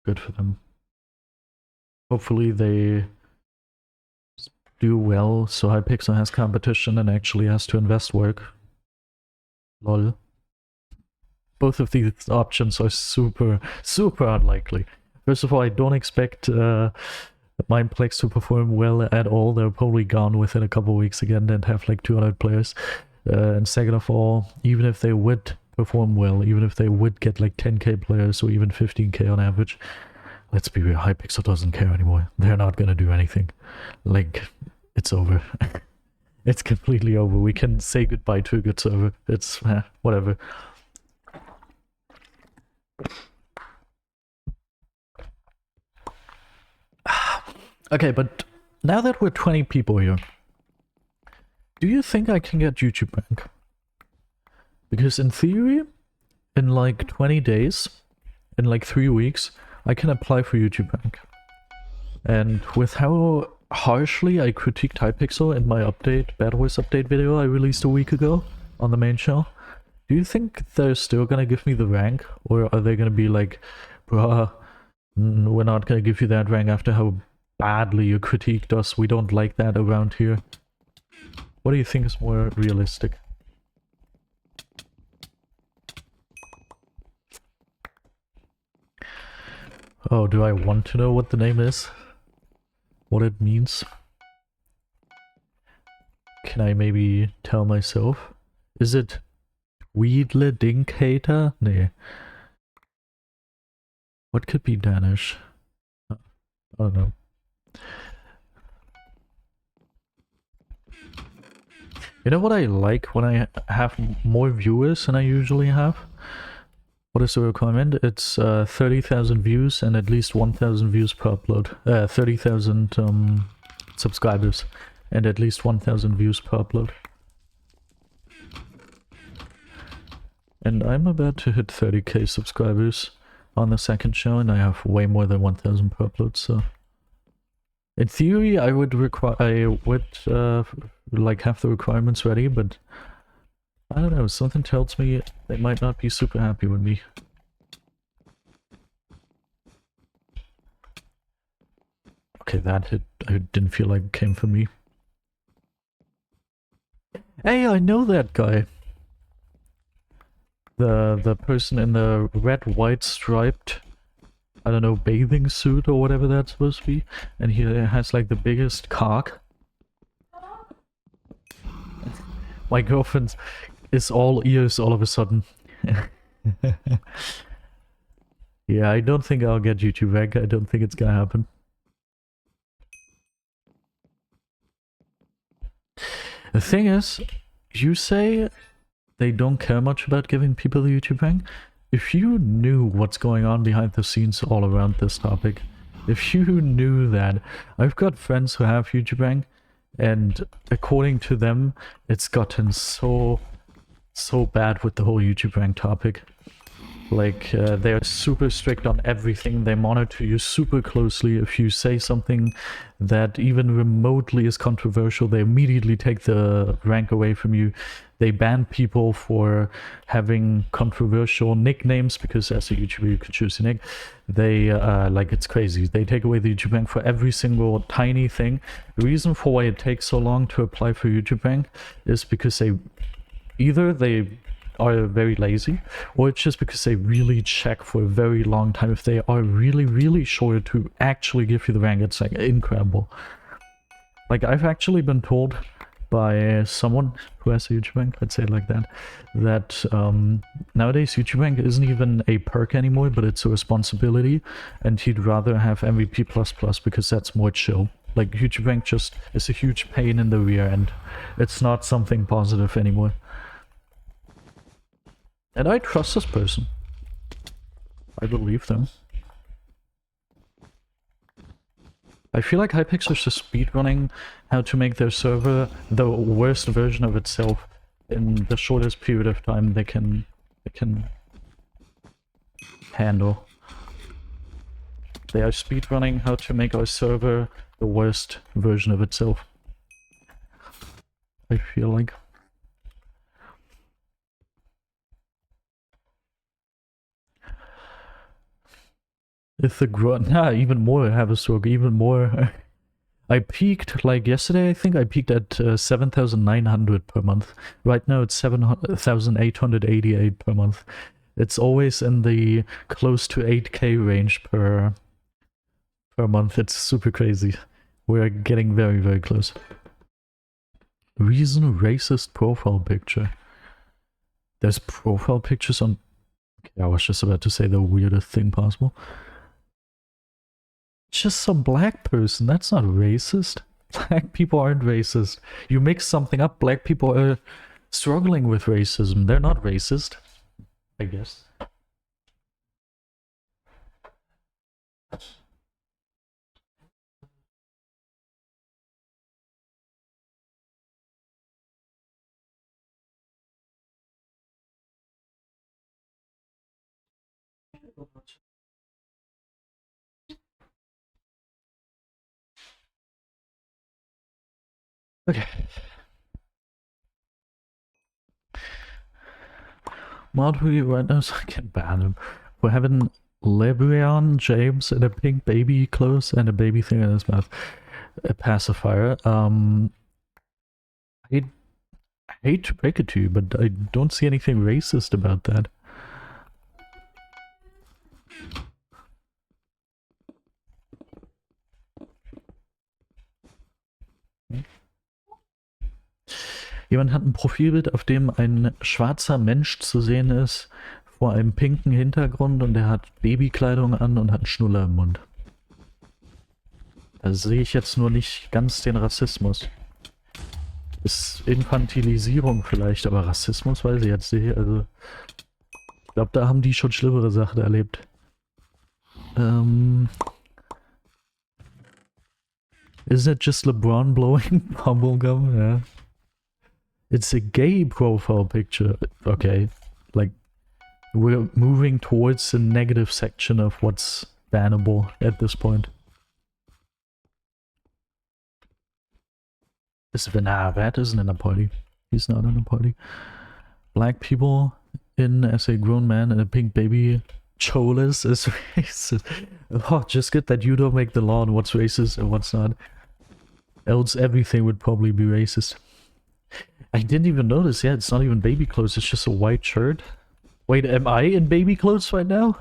Good for them. Hopefully they do well, so Hypixel has competition and actually has to invest work. Lol. Both of these options are super unlikely. First of all, I don't expect Mindplex to perform well at all. They're probably gone within a couple weeks again and have like 200 players. And second of all, even if they would perform well, even if they would get like 10k players or even 15k on average, let's be real, Hypixel doesn't care anymore. They're not gonna do anything. Like, it's over. It's completely over. We can say goodbye to a good server. It's whatever. Okay, but now that we're 20 people here, do you think I can get YouTube rank? Because in theory, in like 20 days, in like 3 weeks, I can apply for YouTube rank. And with how harshly I critiqued Hypixel in my BedWars update video I released a week ago on the main channel, do you think they're still gonna give me the rank? Or are they gonna be like, bruh, we're not gonna give you that rank after how badly you critiqued us, we don't like that around here? What do you think is more realistic? Oh, do I want to know what the name is? What it means? Can I maybe tell myself? Is it Weedle Dinkater? Nee. What could be Danish? I don't know. You know what I like when I have more viewers than I usually have? What is the requirement? It's 30,000 views and at least 1,000 views per upload. 30,000 subscribers and at least 1,000 views per upload. And I'm about to hit 30k subscribers on the second show, and I have way more than 1000 per upload, so... In theory, I would like have the requirements ready, but... I don't know, something tells me they might not be super happy with me. Okay, that hit, I didn't feel like it came from me. Hey, I know that guy. The person in the red, white striped, I don't know, bathing suit or whatever that's supposed to be. And he has like the biggest cock. My girlfriend is all ears all of a sudden. Yeah, I don't think I'll get YouTube rank. I don't think it's gonna happen. The thing is, you say they don't care much about giving people the YouTube rank. If you knew what's going on behind the scenes all around this topic, if you knew that, I've got friends who have YouTube rank, and according to them, it's gotten so bad with the whole YouTube rank topic. Like, they're super strict on everything, they monitor you super closely. If you say something that even remotely is controversial, they immediately take the rank away from you. They ban people for having controversial nicknames, because as a YouTuber you could choose a nick. They, like, it's crazy. They take away the YouTube rank for every single tiny thing. The reason for why it takes so long to apply for YouTube rank is because either they are very lazy, or it's just because they really check for a very long time. If they are really sure to actually give you the rank, it's like incredible. Like, I've actually been told by someone who has a YouTube rank, let's say it like that, that nowadays YouTube rank isn't even a perk anymore, but it's a responsibility, and he'd rather have MVP++ because that's more chill. Like, YouTube rank just is a huge pain in the rear end. It's not something positive anymore. And I trust this person. I believe them. I feel like Hypixel is just speedrunning how to make their server the worst version of itself in the shortest period of time they can handle. They are speedrunning how to make our server the worst version of itself. I feel like. If the even more have a stroke, even more. I peaked, like yesterday I think I peaked at 7,900 per month. Right now it's 7,888 per month. It's always in the close to 8k range per month. It's super crazy. We're getting very close. Reason racist profile picture. There's profile pictures on... Okay, I was just about to say the weirdest thing possible. Just some black person, that's not racist. Black people aren't racist. You mix something up, black people are struggling with racism. They're not racist, I guess. Okay. Marbury right now, so I can ban him. We're having LeBron James in a pink baby clothes and a baby thing in his mouth. A pacifier. I hate to break it to you, but I don't see anything racist about that. Jemand hat ein Profilbild, auf dem ein schwarzer Mensch zu sehen ist, vor einem pinken Hintergrund, und er hat Babykleidung an und hat einen Schnuller im Mund. Da sehe ich jetzt nur nicht ganz den Rassismus. Ist Infantilisierung vielleicht, aber Rassismus weiß ich jetzt nicht. Also, ich glaube, da haben die schon schlimmere Sachen erlebt. Is it just LeBron blowing bubblegum? Yeah. It's a gay profile picture. Okay. Like, we're moving towards the negative section of what's bannable at this point. Is Vat isn't in a party. He's not in a party. Black people in as a grown man and a pink baby cholas is racist. Oh, just good that you don't make the law on what's racist and what's not. Else everything would probably be racist. I didn't even notice. Yeah, it's not even baby clothes. It's just a white shirt. Wait, am I in baby clothes right now?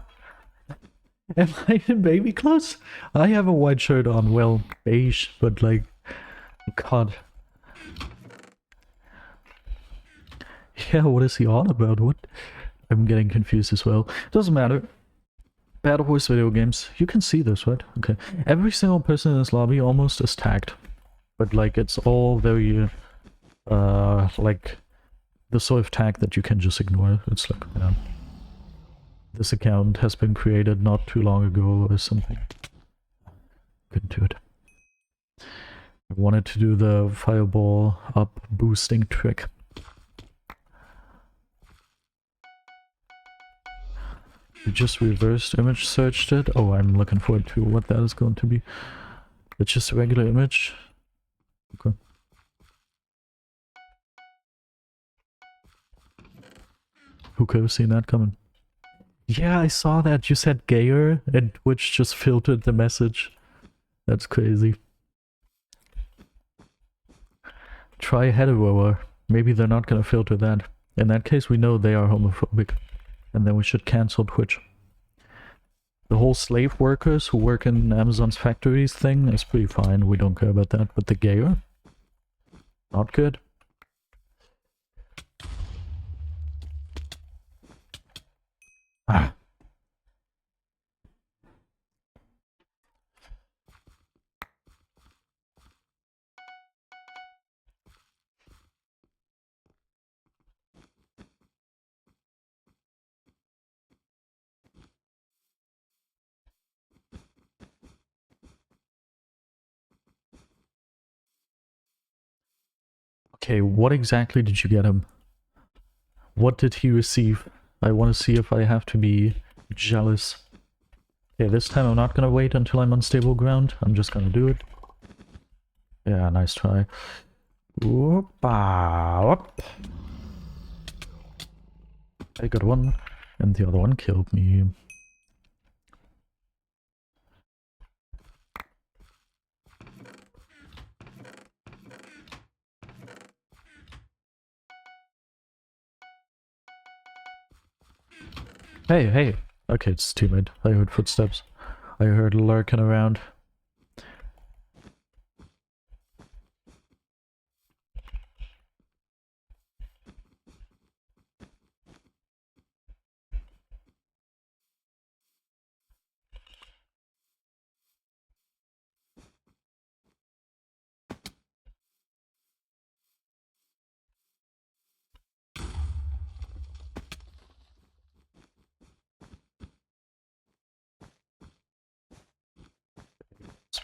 Am I in baby clothes? I have a white shirt on. Well, beige, but like, God. Yeah, what is he on about? What? I'm getting confused as well. Doesn't matter. BedWars video games. You can see this, right? Okay. Every single person in this lobby almost is tagged. But like, it's all very, like, the sort of tag that you can just ignore. It's like, you know, this account has been created not too long ago or something. Couldn't do it. I wanted to do the fireball up boosting trick. We just reversed image searched it. Oh, I'm looking forward to what that is going to be. It's just a regular image. Okay. Who could have seen that coming? Yeah, I saw that. You said gayer, and Twitch just filtered the message. That's crazy. Try hetero. Maybe they're not gonna filter that. In that case, we know they are homophobic. And then we should cancel Twitch. The whole slave workers who work in Amazon's factories thing is pretty fine. We don't care about that. But the gayer? Not good. Ah. Okay, what exactly did you get him? What did he receive? I want to see if I have to be jealous. Okay, this time I'm not gonna wait until I'm on stable ground. I'm just gonna do it. Yeah, nice try. Whoop-a-whoop. I got one, and the other one killed me. Hey, hey. Okay, it's teammate. I heard footsteps. I heard lurking around.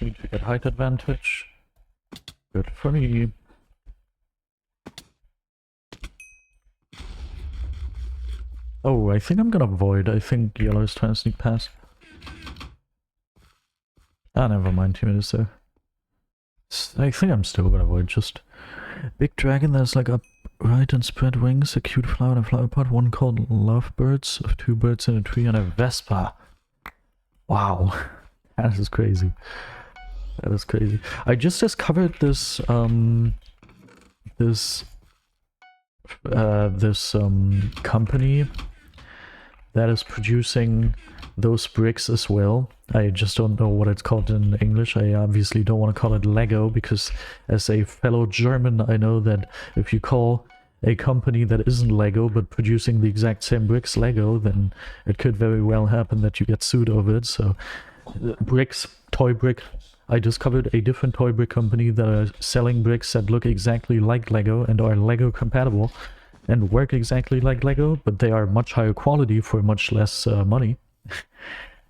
Me to get height advantage. Good for me. Oh, I think I'm gonna avoid. I think yellow is trying to sneak past. Ah, never mind, teammate is there. I think I'm still gonna avoid. Just big dragon that's like upright and spread wings, a cute flower and a flower pot, one called lovebirds, of 2 birds in a tree, and a vespa. Wow, that is crazy. That is crazy. I just discovered this company that is producing those bricks as well. I just don't know what it's called in English. I obviously don't want to call it Lego, because as a fellow German, I know that if you call a company that isn't Lego but producing the exact same bricks Lego, then it could very well happen that you get sued over it. So bricks, toy brick. I discovered a different toy brick company that are selling bricks that look exactly like Lego and are Lego compatible and work exactly like Lego, but they are much higher quality for much less money.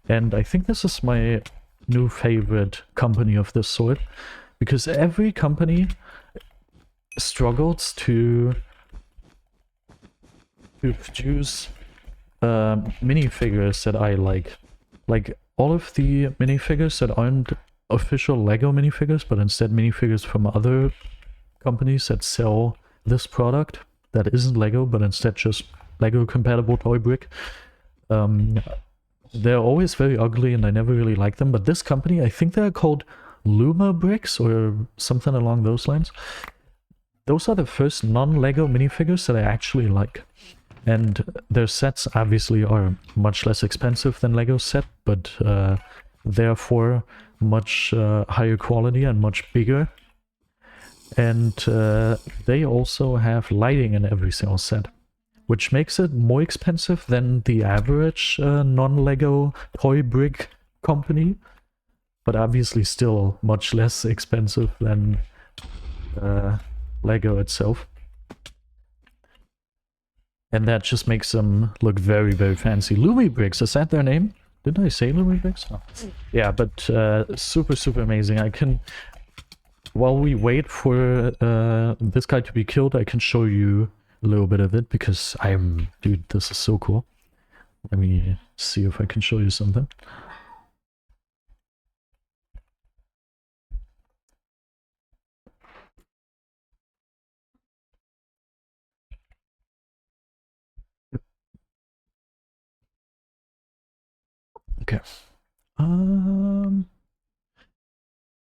And I think this is my new favorite company of this sort, because every company struggles to produce minifigures that I like. Like, all of the minifigures that aren't official LEGO minifigures, but instead minifigures from other companies that sell this product that isn't LEGO, but instead just LEGO compatible toy brick. They're always very ugly and I never really like them, but this company, I think they're called Luma Bricks or something along those lines. Those are the first non-LEGO minifigures that I actually like. And their sets obviously are much less expensive than LEGO's set, but therefore much higher quality and much bigger. And they also have lighting in every single set, which makes it more expensive than the average non-LEGO toy brick company, but obviously still much less expensive than LEGO itself. And that just makes them look very, very fancy. Lumi Bricks, is that their name? Didn't I say Lumi Bricks? Oh. Yeah, but super, super amazing. I can... While we wait for this guy to be killed, I can show you a little bit of it because dude, this is so cool. Let me see if I can show you something. Okay. Oh,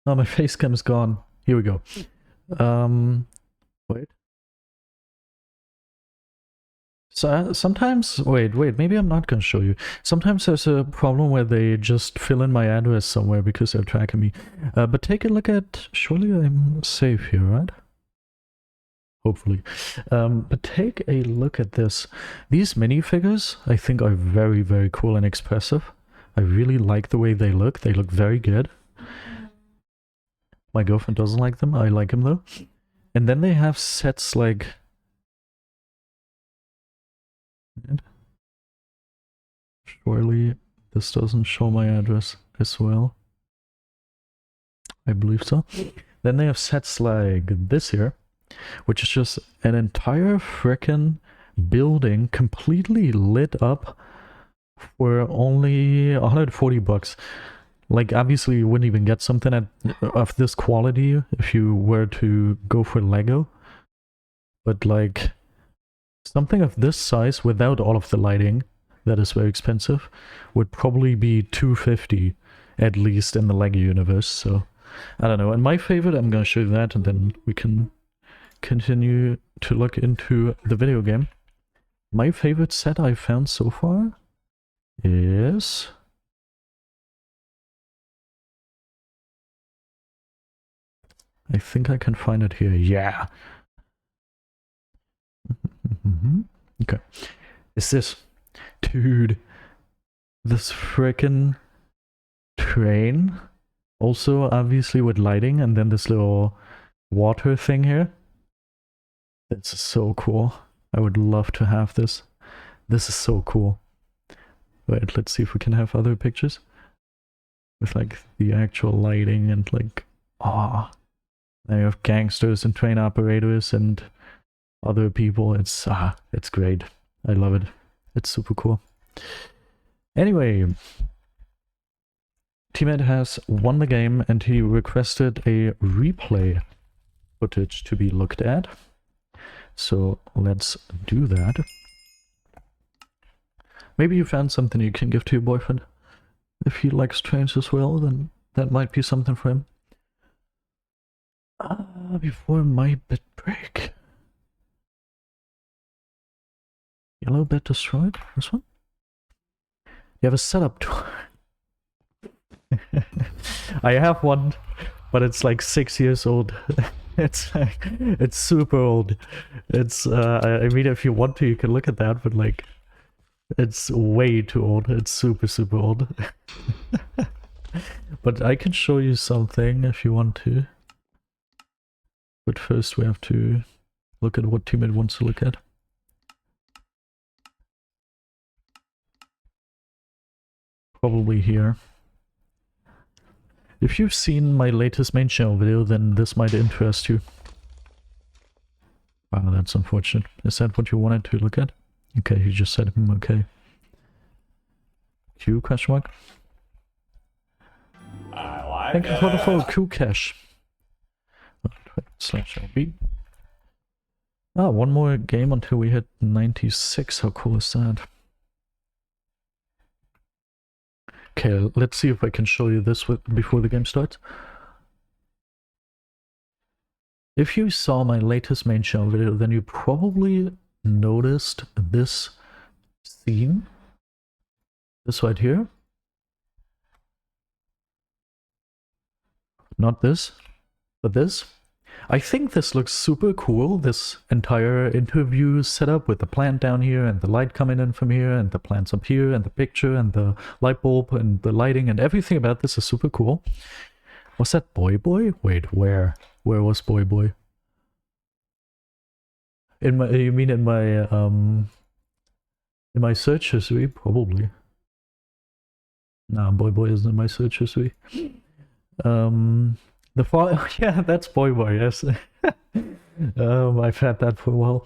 my face cam is gone. Here we go. Wait. So sometimes, wait, maybe I'm not gonna show you. Sometimes there's a problem where they just fill in my address somewhere because they're tracking me. But take a look at, surely I'm safe here, right? Hopefully. But take a look at this. These minifigures, I think, are very, very cool and expressive. I really like the way they look. They look very good. My girlfriend doesn't like them. I like them though. And then they have sets like... Surely this doesn't show my address as well. I believe so. Then they have sets like this here, which is just an entire frickin' building completely lit up for only 140 bucks. Like, obviously you wouldn't even get something of this quality if you were to go for LEGO. But like, something of this size without all of the lighting, that is very expensive, would probably be $250 at least in the LEGO universe. So, I don't know. And my favorite, I'm gonna show you that and then we can continue to look into the video game. My favorite set I've found so far is... I think I can find it here. Yeah. Okay. Is this... Dude. This frickin' train. Also, obviously with lighting, and then this little water thing here. It's so cool. I would love to have this. This is so cool. Wait, let's see if we can have other pictures. With like the actual lighting and like... Ah. Now you have gangsters and train operators and other people. It's great. I love it. It's super cool. Anyway, Teammate has won the game and he requested a replay footage to be looked at. So let's do that. Maybe you found something you can give to your boyfriend. If he likes trains as well, then that might be something for him. Before my bit break. Yellow bit destroyed? This one? You have a setup tool. I have one, but it's like 6 years old. It's super old. It's I mean, if you want to, you can look at that, but like, it's way too old. It's super, super old. But I can show you something if you want to. But first we have to look at what Teammate wants to look at. Probably here. If you've seen my latest main channel video, then this might interest you. Wow, that's unfortunate. Is that what you wanted to look at? Okay, you just said okay. Q question mark. I like Thank you for the follow, Q Cash. /LB. Ah, one more game until we hit 96. How cool is that? Okay, let's see if I can show you this before the game starts. If you saw my latest main channel video, then you probably noticed this scene. This right here. Not this, but this. I think this looks super cool, this entire interview setup with the plant down here and the light coming in from here and the plants up here and the picture and the light bulb and the lighting and everything about this is super cool. Was that Boy Boy? Wait, where? Where was Boy Boy? In my, you mean in my search history? Probably. Nah, Boy Boy isn't in my search history. The fall, yeah, that's Boy Boy, yes. I've had that for a while.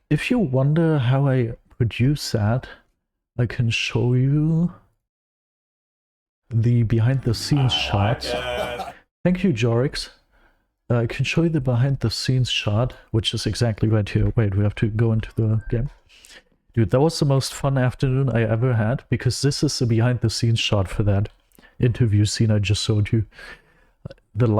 If you wonder how I produce that, I can show you the behind the scenes shots. Thank you, Jorix. I can show you the behind the scenes shot, which is exactly right here. Wait, we have to go into the game. Dude, that was the most fun afternoon I ever had, because this is the behind the scenes shot for that interview scene I just showed you.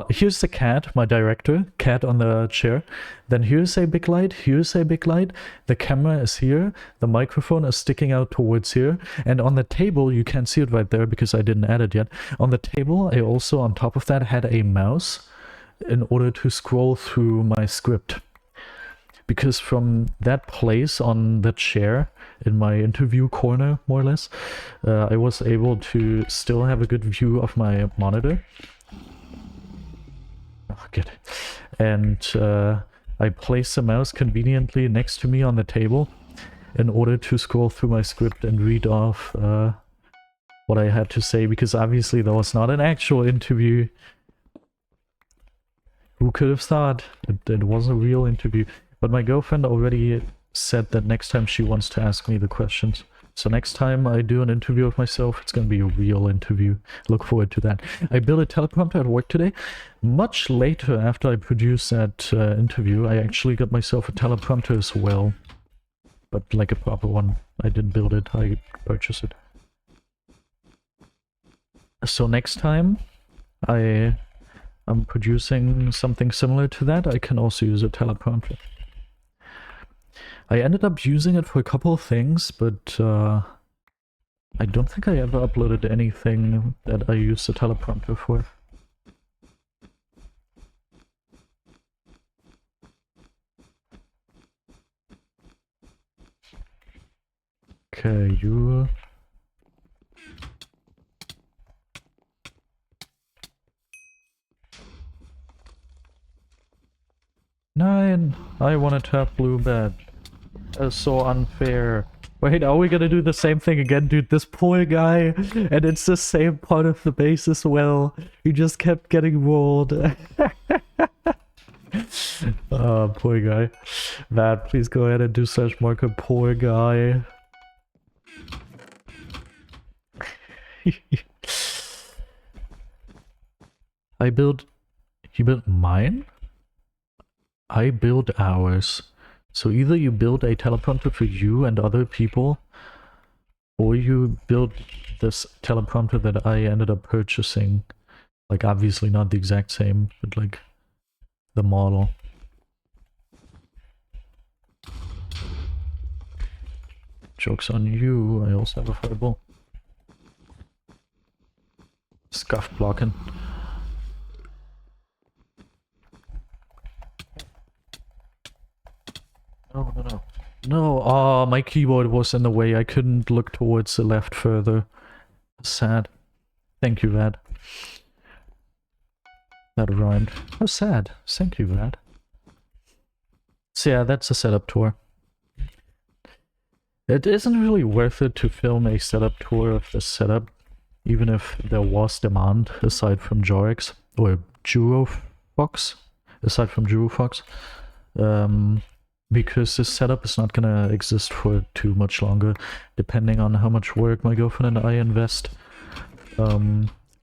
Here's the cat, my director, cat on the chair. Then here's a big light, here's a big light. The camera is here, the microphone is sticking out towards here. And on the table, you can't see it right there because I didn't add it yet. On the table, I also, on top of that, had a mouse in order to scroll through my script. Because from that place on the chair, in my interview corner, more or less, I was able to still have a good view of my monitor. Oh, good. And I placed the mouse conveniently next to me on the table in order to scroll through my script and read off what I had to say, because obviously that was not an actual interview. Who could have thought it was a real interview? But my girlfriend already said that next time she wants to ask me the questions. So next time I do an interview of myself, it's going to be a real interview. Look forward to that. I built a teleprompter at work today. Much later after I produced that interview, I actually got myself a teleprompter as well. But like a proper one. I didn't build it, I purchased it. So next time I'm producing something similar to that, I can also use a teleprompter. I ended up using it for a couple of things, but I don't think I ever uploaded anything that I used the teleprompter for. Okay, you... Nine! I wanted to have blue bed. That's so unfair. Wait, are we gonna do the same thing again, dude? This poor guy, and it's the same part of the base as well. He just kept getting rolled. Oh, poor guy. Matt, please go ahead and do such marker. Poor guy. You built mine? I build ours. So either you build a teleprompter for you and other people, or you build this teleprompter that I ended up purchasing. Like, obviously not the exact same, but like the model. Joke's on you, I also have a fireball. Scuff blocking. No. No, oh, my keyboard was in the way. I couldn't look towards the left further. Sad. Thank you, Vad. That rhymed. Oh, sad. Thank you, Vad. So yeah, that's a setup tour. It isn't really worth it to film a setup tour of the setup, even if there was demand, aside from Jorix, or Jurofox, aside from Jurofox. because this setup is not gonna exist for too much longer, depending on how much work my girlfriend and I invest.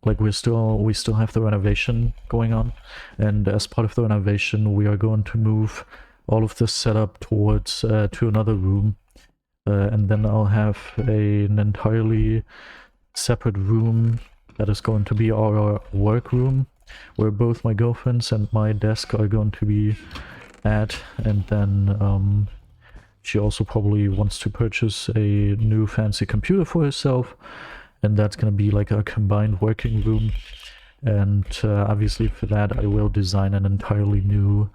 Like we still have the renovation going on, and as part of the renovation we are going to move all of this setup towards to another room, and then I'll have an entirely separate room that is going to be our work room, where both my girlfriend's and my desk are going to be at, and then she also probably wants to purchase a new fancy computer for herself, and that's going to be like a combined working room. And obviously for that I will design an entirely new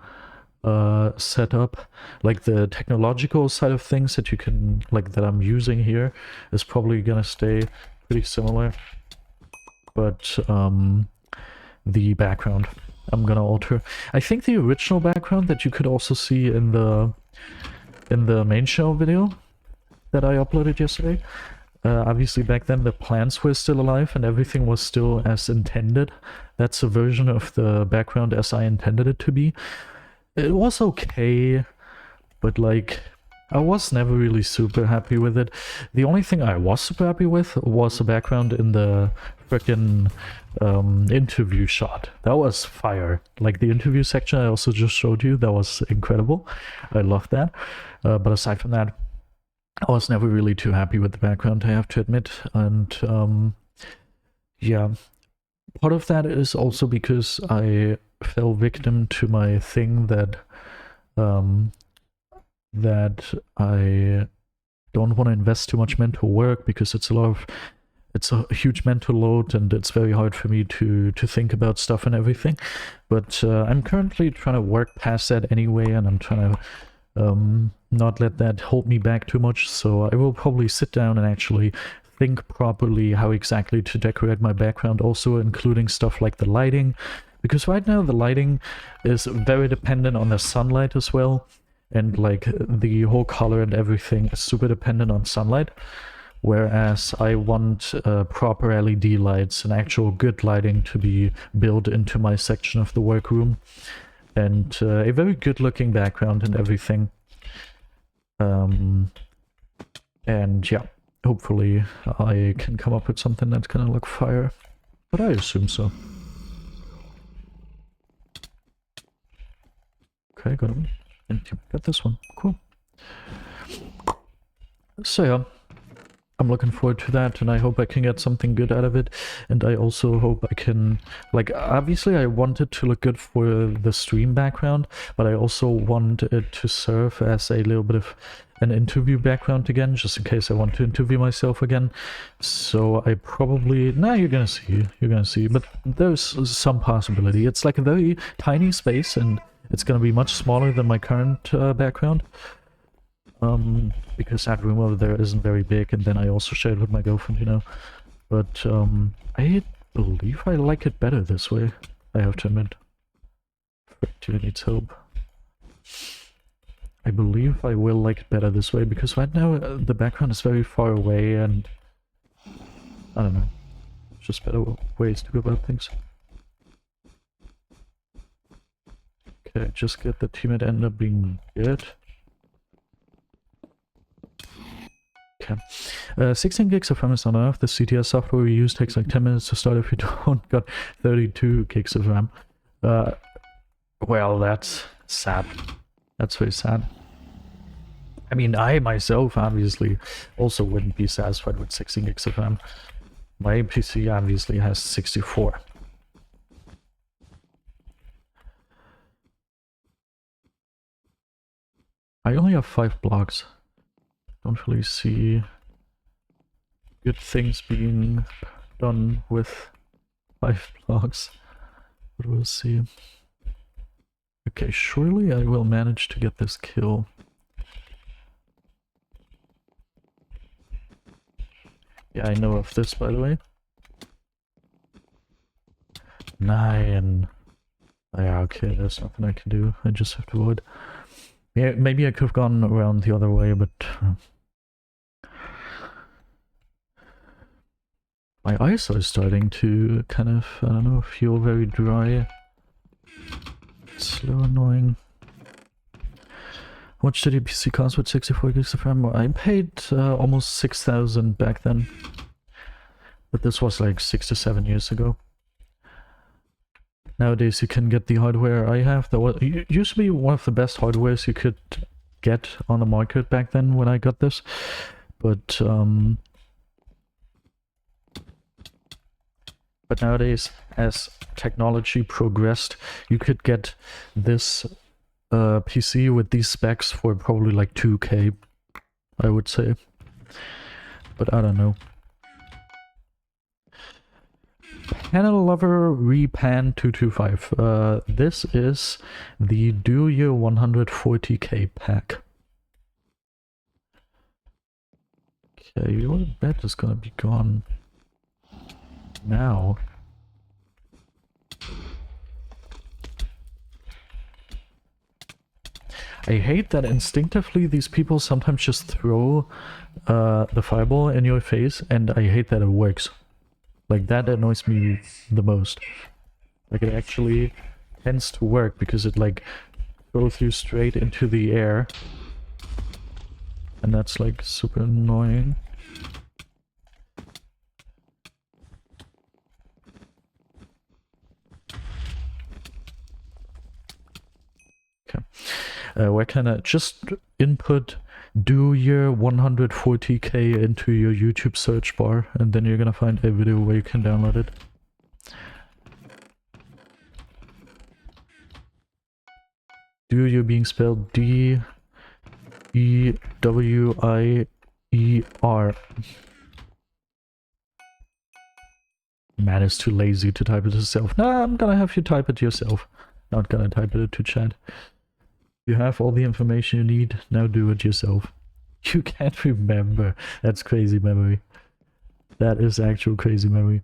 setup. Like the technological side of things that you can, like, that I'm using here is probably gonna stay pretty similar, but the background I'm gonna alter. I think the original background that you could also see in the main show video that I uploaded yesterday, obviously back then the plants were still alive and everything was still as intended. That's a version of the background as I intended it to be. It was okay, but like, I was never really super happy with it. The only thing I was super happy with was the background in the frickin' interview shot. That was fire. Like the interview section I also just showed you, that was incredible. I loved that. But aside from that, I was never really too happy with the background, I have to admit. And yeah, part of that is also because I fell victim to my thing that that I don't want to invest too much mental work, because it's a huge mental load and it's very hard for me to think about stuff and everything. But I'm currently trying to work past that anyway, and I'm trying to not let that hold me back too much. So I will probably sit down and actually think properly how exactly to decorate my background, also including stuff like the lighting, because right now the lighting is very dependent on the sunlight as well, and like the whole color and everything is super dependent on sunlight, whereas I want proper LED lights and actual good lighting to be built into my section of the workroom, and a very good looking background and everything. And yeah, hopefully I can come up with something that's gonna look fire, but I assume so. Okay, got it. And got this one. Cool. So yeah, I'm looking forward to that, and I hope I can get something good out of it. And I also hope I can, like, obviously I want it to look good for the stream background, but I also want it to serve as a little bit of an interview background again, just in case I want to interview myself again. So I probably, you're gonna see, but there's some possibility. It's like a very tiny space, and it's gonna be much smaller than my current background. Because that room over there isn't very big, and then I also share it with my girlfriend, you know. But I believe I like it better this way, I have to admit. Frick, needs help. I believe I will like it better this way, because right now the background is very far away, and I don't know, just better ways to go about things. Okay, just get the teammate end up being good. Okay. 16 gigs of RAM is not enough. The CTS software we use takes like 10 minutes to start if you don't got 32 gigs of RAM. Well, that's sad. That's very sad. I mean, I myself obviously also wouldn't be satisfied with 16 gigs of RAM. My PC obviously has 64. I only have 5 blocks. Don't really see good things being done with 5 blocks, but we'll see. Okay, surely I will manage to get this kill. Yeah, I know of this, by the way. 9. Yeah, okay, there's nothing I can do. I just have to avoid. Yeah, maybe I could have gone around the other way, but my eyes are starting to kind of, I don't know, feel very dry. Slow, annoying. much did your PC cost with 64 gigs of RAM? I paid almost 6,000 back then. But this was like 6 to 7 years ago. Nowadays you can get the hardware I have. That was used to be one of the best hardwares you could get on the market back then when I got this. But nowadays, as technology progressed, you could get this PC with these specs for probably like 2K, I would say. But I don't know. Panel Lover Repan 225. This is the Do Your 140k pack. Okay, your bed is gonna be gone now. I hate that instinctively these people sometimes just throw the fireball in your face, and I hate that it works. Like, that annoys me the most. Like, it actually tends to work because it like throws you straight into the air, and that's like super annoying. Where can I just input Do Your 140k into your YouTube search bar, and then you're gonna find a video where you can download it. Do Your being spelled D-E-W-I-E-R. Man is too lazy to type it yourself. Nah, I'm gonna have you type it yourself. Not gonna type it into chat. You have all the information you need, now do it yourself. You can't remember. That's crazy memory. That is actual crazy memory.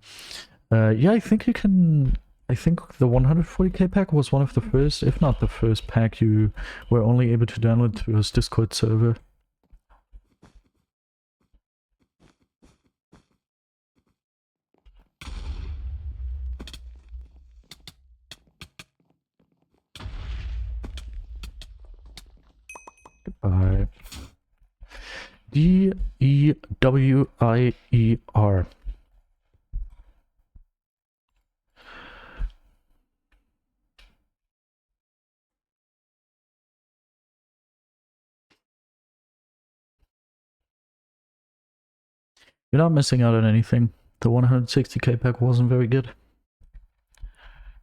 Yeah, I think you can... I think the 140k pack was one of the first, if not the first pack you were only able to download through his Discord server. Goodbye. D-E-W-I-E-R. You're not missing out on anything. The 160k pack wasn't very good.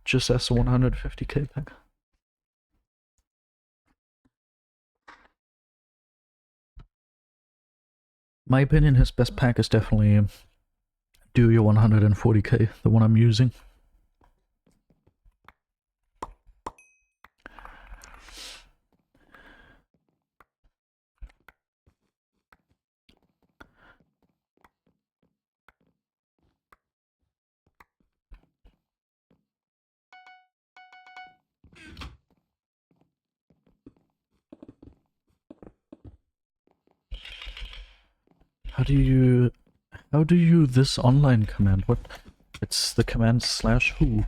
Just as the 150k pack. My opinion, his best pack is definitely Do Your 140k, the one I'm using. How do you this online command? What? It's the command /who.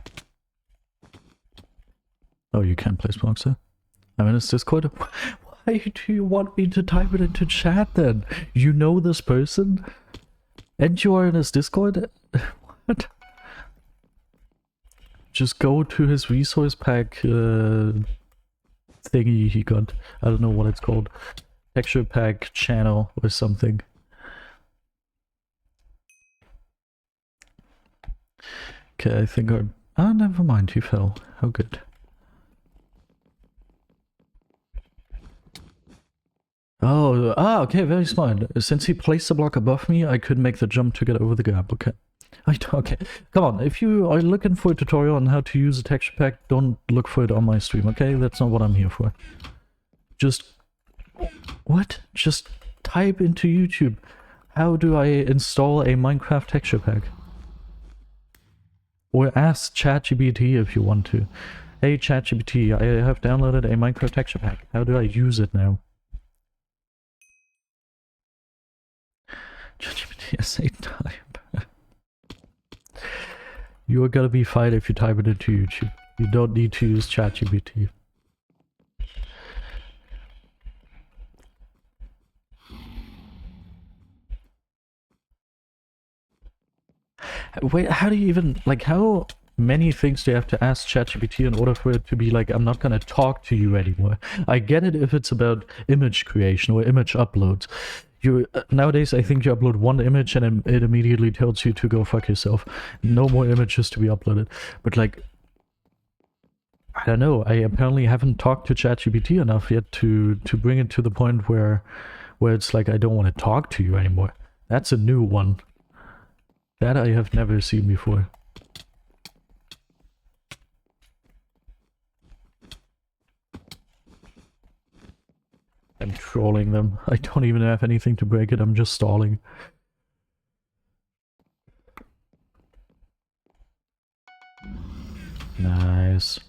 Oh, you can't place blocks there? I'm in his Discord. Why do you want me to type it into chat then? You know this person? And you are in his Discord? What? Just go to his resource pack thingy he got. I don't know what it's called. Texture pack channel or something. Okay, I think our... Ah, never mind, he fell. How good. Oh, okay, very smart. Since he placed the block above me, I could make the jump to get over the gap, okay. Okay, come on, if you are looking for a tutorial on how to use a texture pack, don't look for it on my stream, okay? That's not what I'm here for. Just... What? Just type into YouTube, how do I install a Minecraft texture pack? Or ask ChatGPT if you want to. Hey ChatGPT, I have downloaded a Minecraft texture pack. How do I use it now? ChatGPT, say type. You are gonna be fine if you type it into YouTube. You don't need to use ChatGPT. Wait, how do you even, like, how many things do you have to ask ChatGPT in order for it to be like, I'm not gonna talk to you anymore? I get it if it's about image creation or image uploads. You nowadays, I think you upload one image and it immediately tells you to go fuck yourself. No more images to be uploaded. But like, I don't know. I apparently haven't talked to ChatGPT enough yet to bring it to the point where it's like I don't want to talk to you anymore. That's a new one. That I have never seen before. I'm trolling them. I don't even have anything to break it. I'm just stalling. Nice.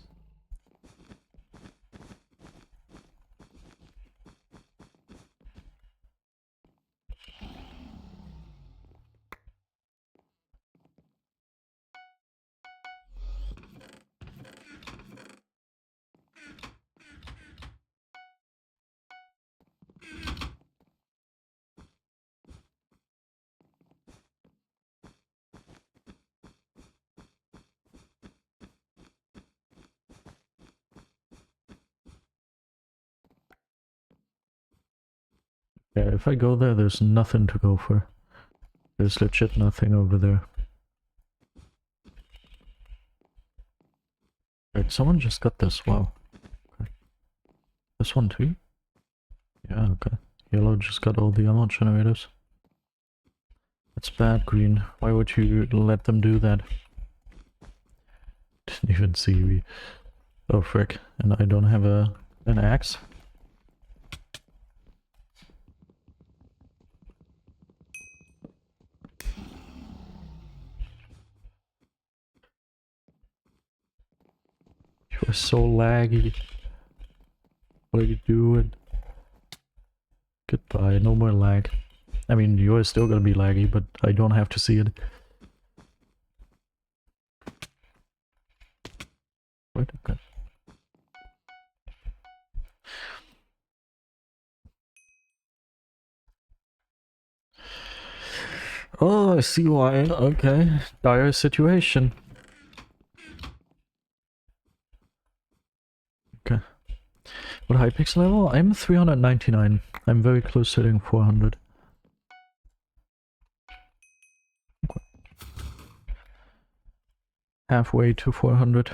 Yeah, if I go there, there's nothing to go for. There's legit nothing over there. Wait, someone just got this. Wow. Okay. This one too? Yeah, okay. Yellow just got all the ammo generators. That's bad, green. Why would you let them do that? Didn't even see me. Oh frick. And I don't have an axe? You're so laggy. What are you doing? Goodbye, no more lag. I mean, you're still gonna be laggy, but I don't have to see it. Wait, okay. Oh, I see why. Okay. Dire situation. Okay. What Hypixel level? I'm 399. I'm very close to hitting 400. Okay. Halfway to 400.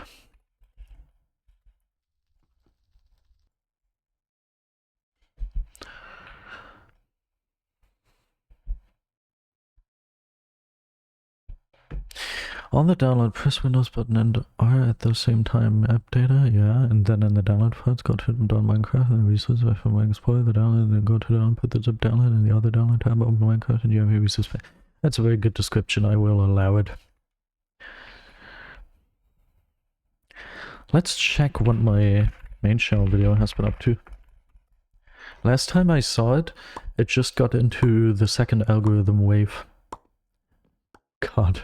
On the download, press Windows button and R at the same time. App data, yeah, and then in the download files, go to down Minecraft and resources from Explorer, the download, then go to download, put the zip download in the other download tab, open Minecraft, and you have your resource. That's a very good description. I will allow it. Let's check what my main channel video has been up to. Last time I saw it, it just got into the second algorithm wave. God.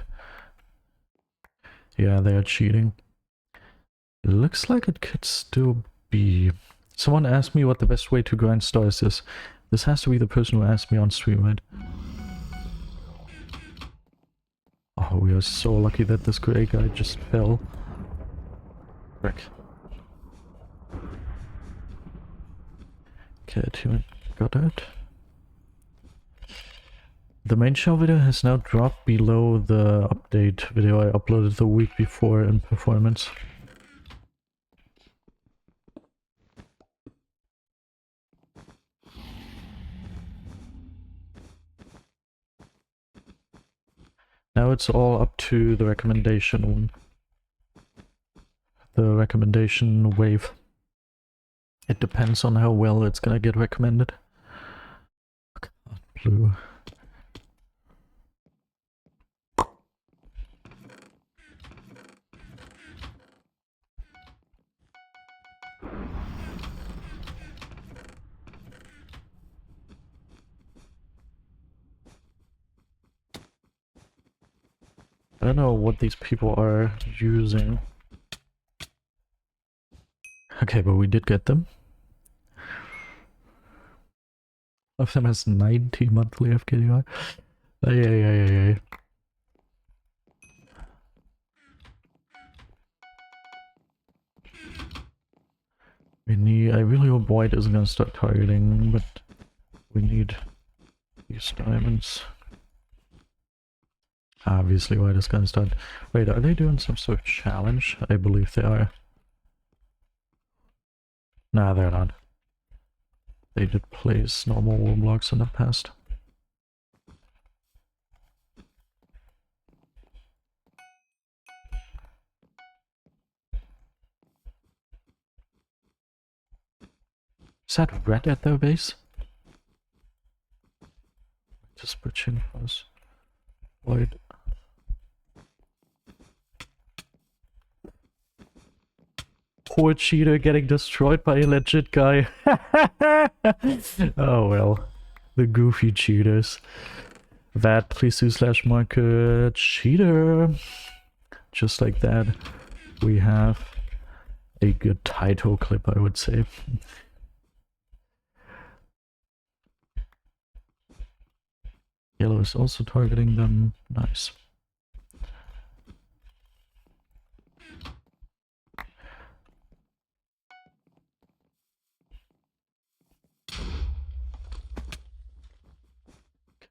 Yeah, they are cheating. It looks like it could still be. Someone asked me what the best way to grind stars is. This has to be the person who asked me on stream, right? Oh, we are so lucky that this grey guy just fell. Frick. Okay, got it. The main show video has now dropped below the update video I uploaded the week before in performance. Now it's all up to the recommendation one. The recommendation wave. It depends on how well it's gonna get recommended. God, blue. I don't know what these people are using. Okay, but we did get them. One of them has 90 monthly FKDI. Yeah. We need... I really hope white isn't gonna start targeting, but we need these diamonds. Obviously white is gonna start... Wait, are they doing some sort of challenge? I believe they are. Nah, they're not. They did place normal wall blocks in the past. Is that red at their base? Just bridging us. White. Poor cheater getting destroyed by a legit guy. Oh well. The goofy cheaters. That, please do /marker cheater. Just like that. We have a good title clip, I would say. Yellow is also targeting them. Nice.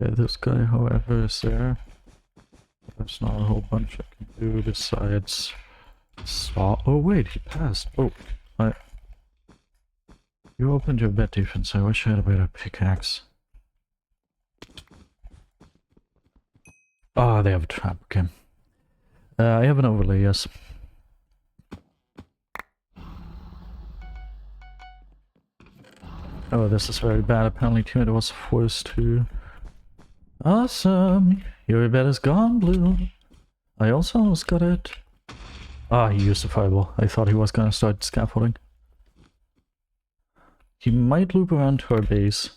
Okay, this guy, however, is there. There's not a whole bunch I can do besides saw. Oh wait, he passed. Oh, you opened your bed defense. I wish I had a better pickaxe. Ah, they have a trap. Okay. I have an overlay. Yes. Oh, this is very bad. Apparently, teammate was forced to. Awesome. Your bed is gone, blue. I also almost got it. Ah, he used a fireball. I thought he was gonna start scaffolding. He might loop around to our base.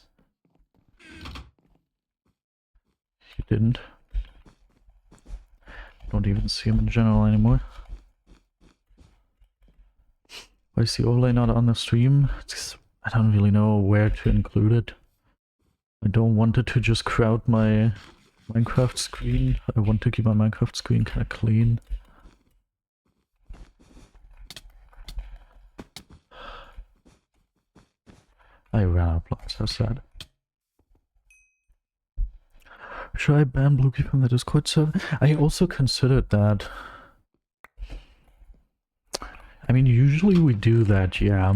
He didn't. Don't even see him in general anymore. Why is the overlay not on the stream? I don't really know where to include it. I don't want it to just crowd my Minecraft screen. I want to keep my Minecraft screen kind of clean. I ran out of blocks, how sad. Should I ban Bluekey from the Discord server? I also considered that. I mean, usually we do that, yeah.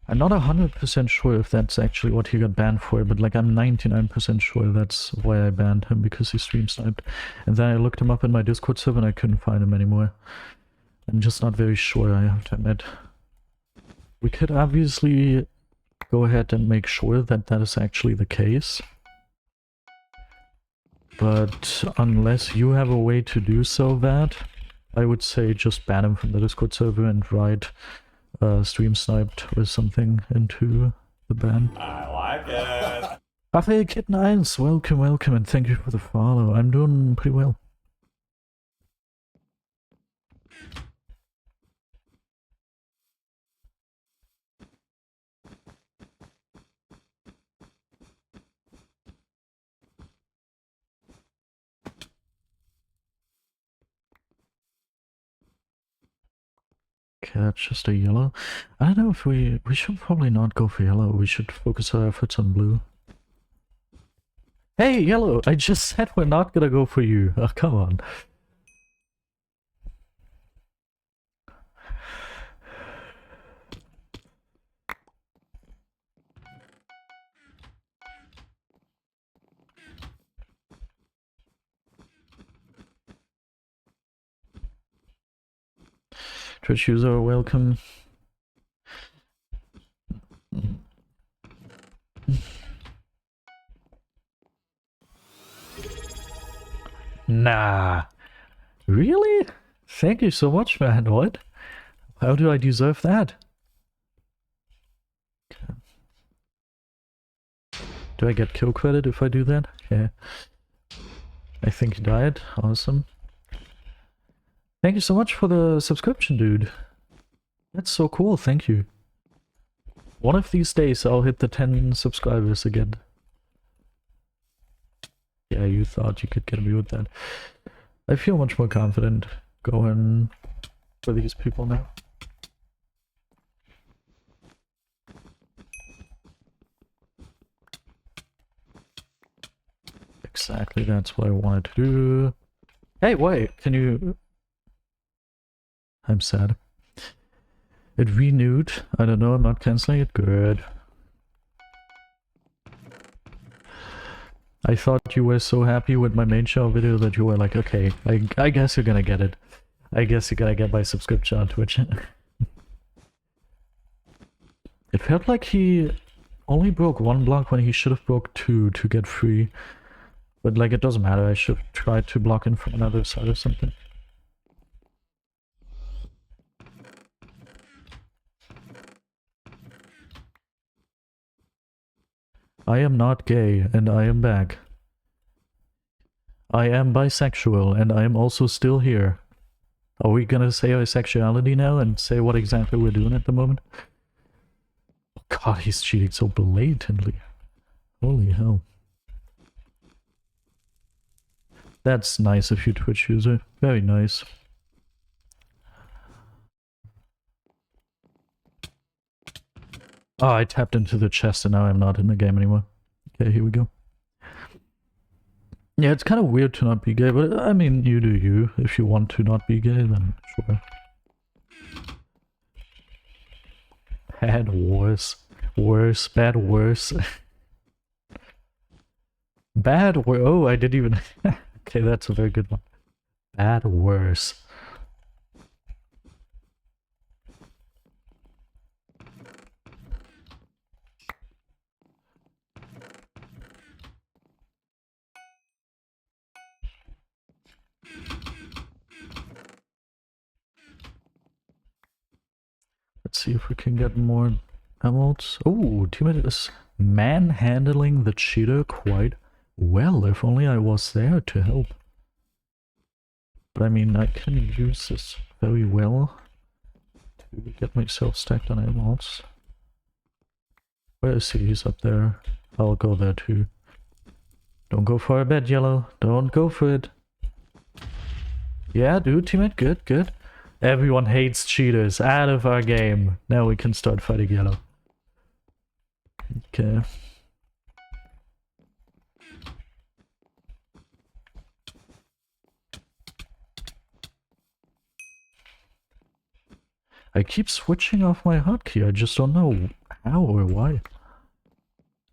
I'm not 100% sure if that's actually what he got banned for, but like I'm 99% sure that's why I banned him, because he stream sniped. And then I looked him up in my Discord server and I couldn't find him anymore. I'm just not very sure, I have to admit. We could obviously go ahead and make sure that that is actually the case. But unless you have a way to do so, that I would say just ban him from the Discord server and write stream sniped or something into the ban. I like it. Raphael Kitten 1, welcome, welcome, and thank you for the follow. I'm doing pretty well. Okay, that's just a yellow. I don't know if we should probably not go for yellow. We should focus our efforts on blue. Hey, yellow! I just said we're not gonna go for you. Oh, come on. Twitch user, welcome. Nah. Really? Thank you so much, man. What? How do I deserve that? Okay. Do I get kill credit if I do that? Yeah. I think he died. Awesome. Thank you so much for the subscription, dude. That's so cool, thank you. One of these days I'll hit the 10 subscribers again. Yeah, you thought you could get away with that. I feel much more confident going for these people now. Exactly, that's what I wanted to do. Hey, wait, can you... I'm sad. It renewed. I don't know, I'm not cancelling it. Good. I thought you were so happy with my main show video that you were like, okay, I guess you're gonna get it. I guess you're gonna get my subscription on Twitch. It felt like he only broke one block when he should have broke two to get free. But like, it doesn't matter, I should try to block in from another side or something. I am not gay, and I am back. I am bisexual, and I am also still here. Are we gonna say our sexuality now and say what exactly we're doing at the moment? Oh god, he's cheating so blatantly. Holy hell. That's nice of you, Twitch user. Very nice. Oh, I tapped into the chest and now I'm not in the game anymore. Okay, here we go. Yeah, it's kind of weird to not be gay, but I mean, you do you. If you want to not be gay, then sure. Bad worse. Worse. Bad worse. Bad worse. Oh, I didn't even... Okay, that's a very good one. Bad worse. Let's see if we can get more emotes. Oh, teammate is manhandling the cheater quite well. If only I was there to help. But I mean, I can use this very well to get myself stacked on emotes. Where is he? He's up there. I'll go there too. Don't go for a bed, Yellow. Don't go for it. Yeah, dude, teammate. Good, good. Everyone hates cheaters. Out of our game. Now we can start fighting Yellow. Okay. I keep switching off my hotkey. I just don't know how or why.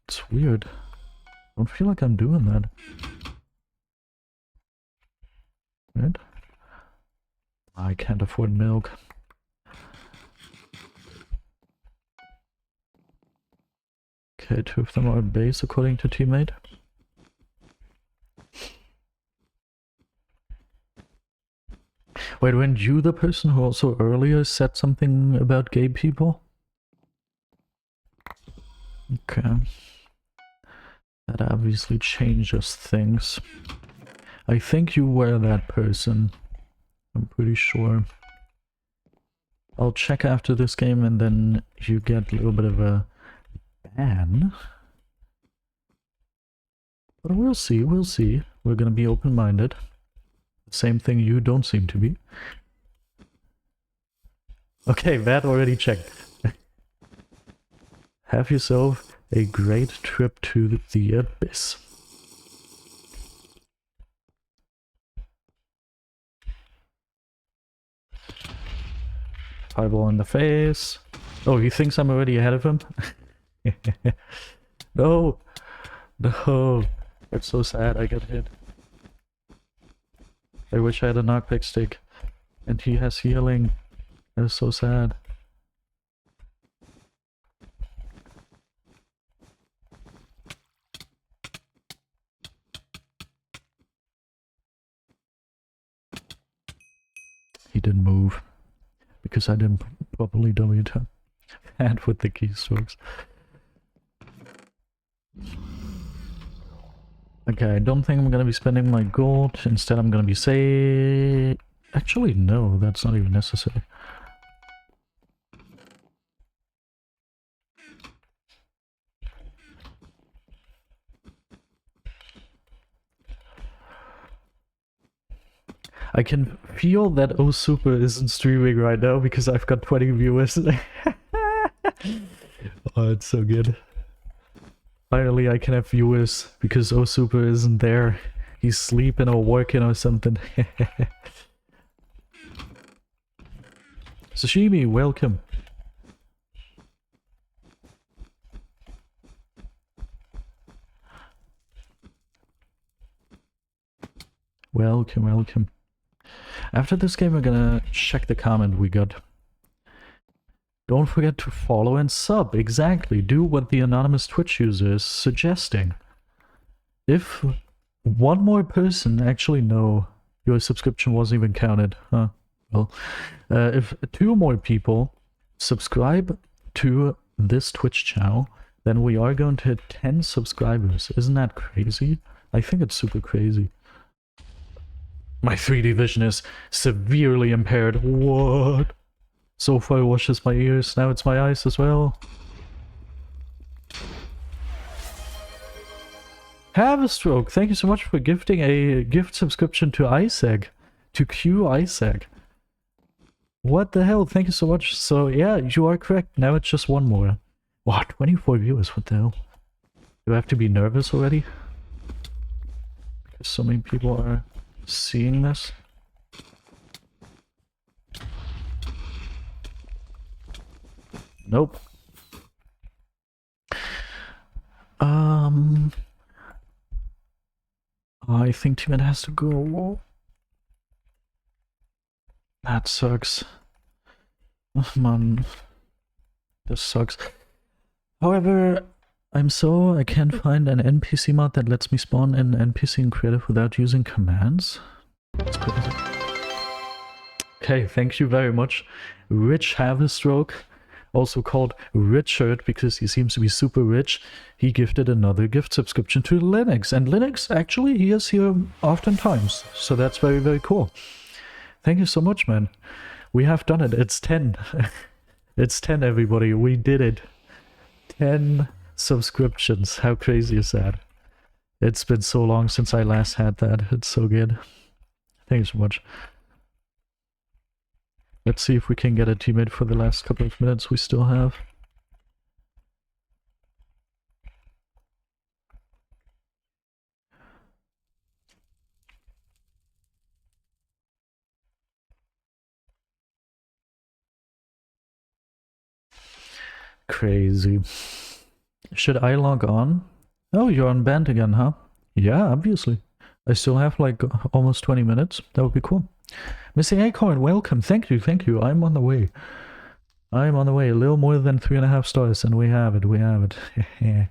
It's weird. I don't feel like I'm doing that. Right? I can't afford milk. Okay, two of them are at base according to teammate. Wait, weren't you the person who also earlier said something about gay people? Okay. That obviously changes things. I think you were that person. I'm pretty sure. I'll check after this game and then you get a little bit of a ban. But we'll see, we'll see. We're gonna be open-minded. Same thing you don't seem to be. Okay, that already checked. Have yourself a great trip to the abyss. Fireball in the face. Oh, he thinks I'm already ahead of him? No! No! It's so sad I got hit. I wish I had a knockback stick. And he has healing. That is so sad. He didn't move. Because I didn't properly W tap. And with the keystrokes. Okay, I don't think I'm gonna be spending my gold. Instead, I'm gonna be Actually, no, that's not even necessary. I can feel that Oh Super isn't streaming right now because I've got 20 viewers. Oh, it's so good. Finally, I can have viewers because Oh Super isn't there. He's sleeping or working or something. Sashimi, welcome. Welcome, welcome. After this game, we're gonna check the comment we got. Don't forget to follow and sub. Exactly. Do what the anonymous Twitch user is suggesting. If one more person actually no, your subscription wasn't even counted, huh? Well, if 2 more people subscribe to this Twitch channel, then we are going to hit 10 subscribers. Isn't that crazy? I think it's super crazy. My 3D vision is severely impaired. What? So far it washes my ears, now it's my eyes as well. Have a stroke. Thank you so much for gifting a gift subscription to Isaac. To Q Isaac. What the hell? Thank you so much. So yeah, you are correct. Now it's just 1 more. Wow, 24 viewers. What the hell? Do I have to be nervous already? Because so many people are seeing this. Nope. I think Teammate has to go. That sucks. Oh, man. This sucks. However, I can't find an NPC mod that lets me spawn an NPC in creative without using commands. That's crazy. Okay, thank you very much. Rich Have a Stroke, also called Richard because he seems to be super rich. He gifted another gift subscription to Linux, and Linux, actually, he is here oftentimes, so that's very, very cool. Thank you so much, man. We have done it. It's 10. It's 10, everybody. We did it. 10 subscriptions. How crazy is that? It's been so long since I last had that. It's so good. Thank you so much. Let's see if we can get a teammate for the last couple of minutes we still have. Crazy. Should I log on? Oh, you're on band again, huh? Yeah, obviously. I still have like almost 20 minutes. That would be cool. Missing Acorn, welcome. Thank you, thank you. I'm on the way. I'm on the way. A little more than 3.5 stars, and we have it. We have it.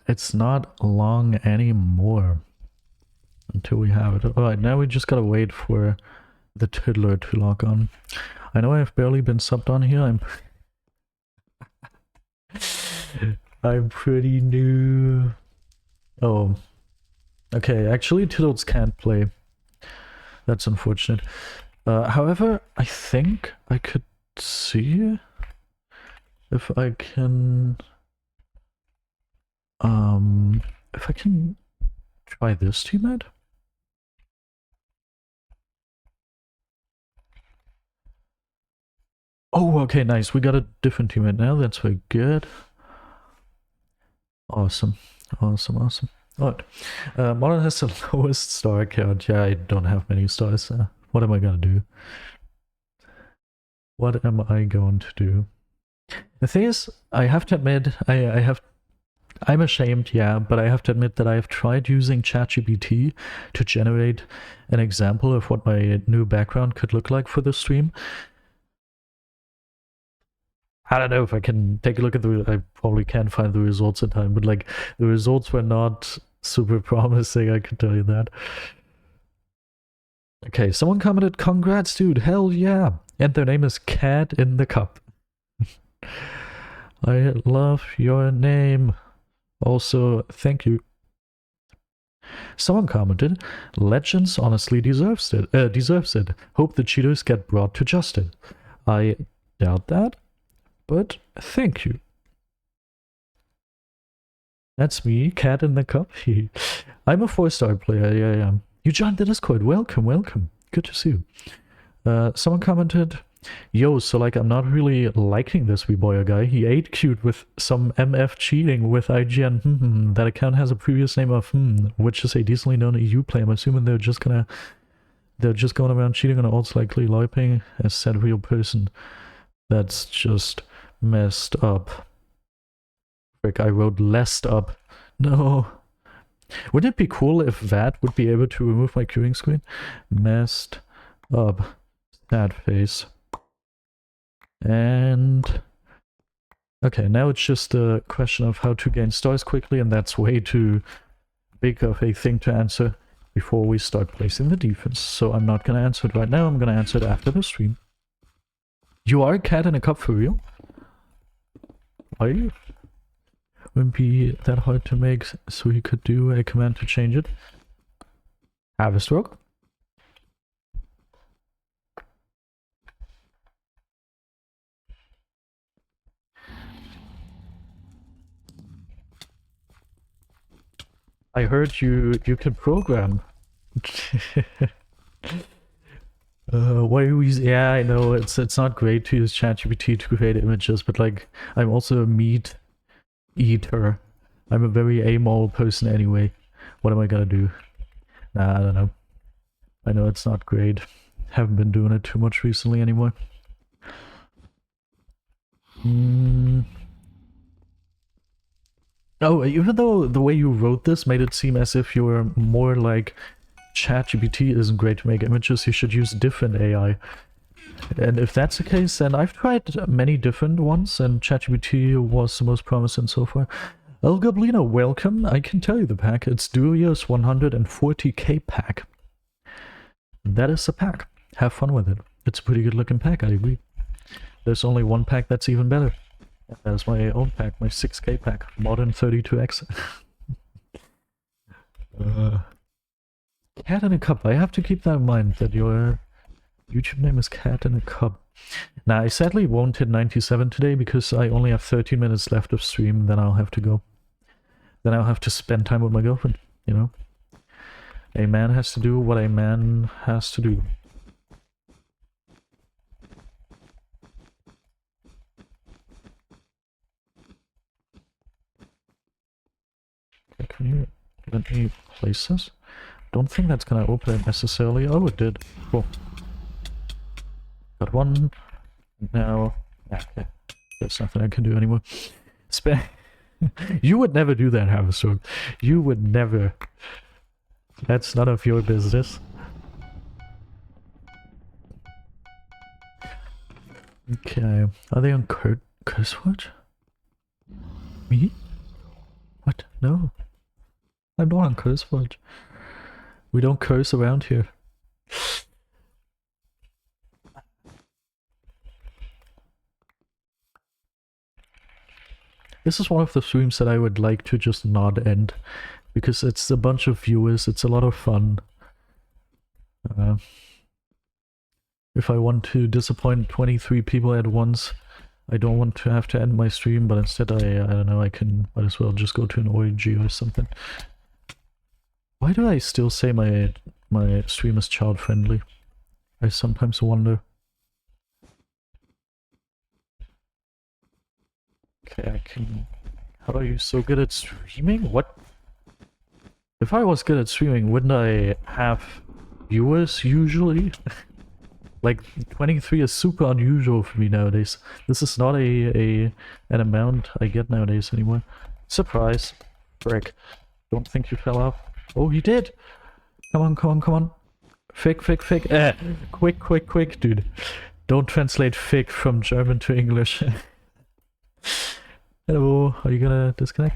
It's not long anymore until we have it. Alright, now we just gotta wait for the Tiddler to log on. I know I've barely been subbed on here. I'm pretty new. Oh. Okay, actually Tiddles can't play. That's unfortunate. However, I think I could see if I can try this teammate. Oh, okay, nice. We got a different teammate now. That's very good. Awesome. Awesome, awesome. Alright. Modern has the lowest star count. Yeah, I don't have many stars. What am I gonna do? What am I going to do? The thing is, I have to admit, I'm ashamed, yeah, but I have to admit that I have tried using ChatGPT to generate an example of what my new background could look like for the stream. I don't know if I can take a look at I probably can't find the results in time, but like the results were not super promising, I can tell you that. Okay, someone commented, congrats dude, hell yeah. And their name is Cat in the Cup. I love your name. Also, thank you. Someone commented, Legends honestly deserves it. Hope the cheaters get brought to justice. I doubt that, but thank you. That's me, Cat in the Cup. I'm a 4-star player, yeah. You joined the Discord. Welcome, welcome. Good to see you. Someone commented, yo, so like I'm not really liking this Weboyer guy. He 8Q'd with some MF cheating with IGN. That account has a previous name of which is a decently known EU player. I'm assuming they're just going around cheating on odds likely LARPing as said real person. That's just messed up. Frick, I wrote lessed up. No. Wouldn't it be cool if that would be able to remove my queuing screen? Messed up. Sad face. And... okay, now it's just a question of how to gain stars quickly, and that's way too big of a thing to answer before we start placing the defense. So I'm not gonna answer it right now, I'm gonna answer it after the stream. You are a cat in a cup for real? Are you? Wouldn't be that hard to make, so you could do a command to change it. Have a stroke. I heard you can program. Why are we? Yeah, I know it's not great to use ChatGPT to create images, but like I'm also a meat eater. I'm a very amoral person anyway. What am I gonna do? Nah, I don't know. I know it's not great. Haven't been doing it too much recently anymore. Oh, even though the way you wrote this made it seem as if you were more like ChatGPT isn't great to make images, you should use different AI. And if that's the case, then I've tried many different ones, and ChatGPT was the most promising so far. El Goblino, welcome. I can tell you the pack. It's Durios 140k pack. That is the pack. Have fun with it. It's a pretty good looking pack, I agree. There's only one pack that's even better. That is my own pack, my 6k pack. Modern 32x. Cat in a cup. I have to keep that in mind, that your YouTube name is Cat in a Cup. Now, I sadly won't hit 97 today because I only have 13 minutes left of stream, then I'll have to go. Then I'll have to spend time with my girlfriend, you know? A man has to do what a man has to do. Okay, can you let me place this? Don't think that's gonna open it necessarily. Oh, it did. Cool. Got one. Now, okay. There's nothing I can do anymore. You would never do that, Harvester. You would never. That's none of your business. Okay. Are they on curse watch? Me? What? No. I'm not on curse watch. We don't curse around here. This is one of the streams that I would like to just not end, because it's a bunch of viewers, it's a lot of fun. If I want to disappoint 23 people at once, I don't want to have to end my stream, but instead I don't know, might as well just go to an orgy or something. Why do I still say my stream is child friendly? I sometimes wonder. Okay, I can... How are you so good at streaming? What? If I was good at streaming, wouldn't I have viewers usually? Like, 23 is super unusual for me nowadays. This is not an amount I get nowadays anymore. Surprise. Frick. Don't think you fell off. Oh, he did! Come on, come on, come on. Fick, fick, fick. Quick, quick, quick, dude. Don't translate fick from German to English. Hello, are you gonna disconnect?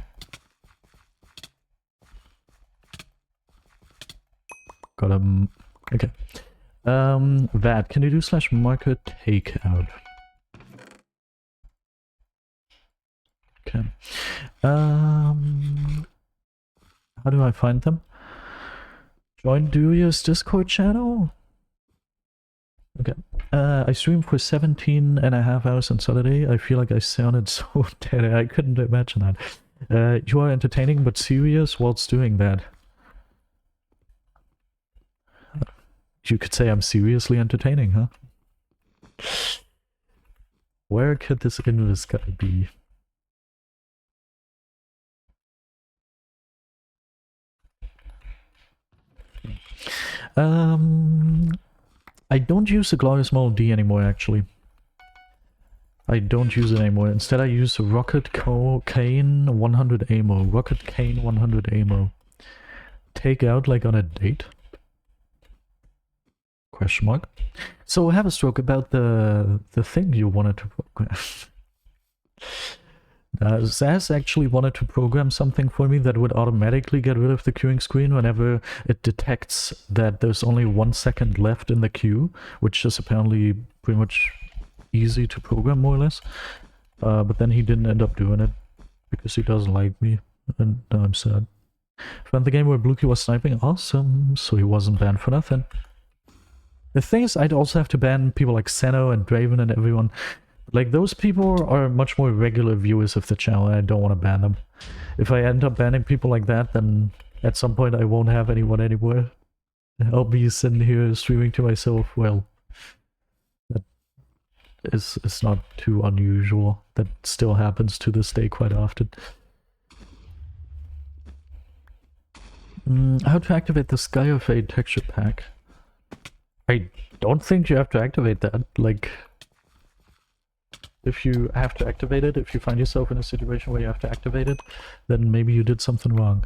Got him. Okay. That, can you do /marker takeout? Okay. How do I find them? Join Duria's Discord channel? Okay. I streamed for 17.5 hours on Saturday. I feel like I sounded so dead. I couldn't imagine that. You are entertaining but serious whilst doing that. You could say I'm seriously entertaining, huh? Where could this Invis guy be? I don't use the Glorious Model D anymore, actually. I don't use it anymore. Instead, I use Rocket Cane 100 ammo. Rocket Cane 100 ammo. Take out, like, on a date? Question mark. So, have a stroke about the thing you wanted to program. Zaz actually wanted to program something for me that would automatically get rid of the queuing screen whenever it detects that there's only 1 second left in the queue, which is apparently pretty much easy to program, more or less. But then he didn't end up doing it because he doesn't like me, and now I'm sad. Found the game where Bluekey was sniping, awesome, so he wasn't banned for nothing. The thing is, I'd also have to ban people like Seno and Draven and everyone. Like, those people are much more regular viewers of the channel, and I don't want to ban them. If I end up banning people like that, then at some point I won't have anyone anymore. I'll be sitting here streaming to myself. Well, that is not too unusual. That still happens to this day quite often. How to activate the Sky of Fate texture pack? I don't think you have to activate that. Like, if you have to activate it, if you find yourself in a situation where you have to activate it, then maybe you did something wrong.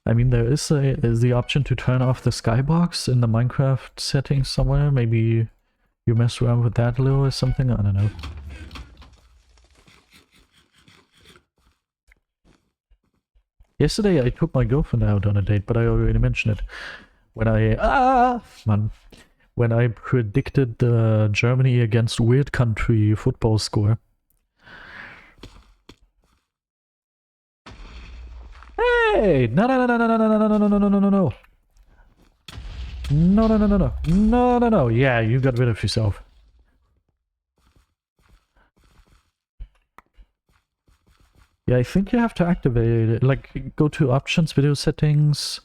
I mean, there is the option to turn off the skybox in the Minecraft settings somewhere. Maybe you mess around with that a little or something, I don't know. Yesterday I took my girlfriend out on a date, but I already mentioned it. When I predicted the Germany against Weird Country football score. Hey! No. No. Yeah, you got rid of yourself. Yeah, I think you have to activate it. Like, go to options, video settings.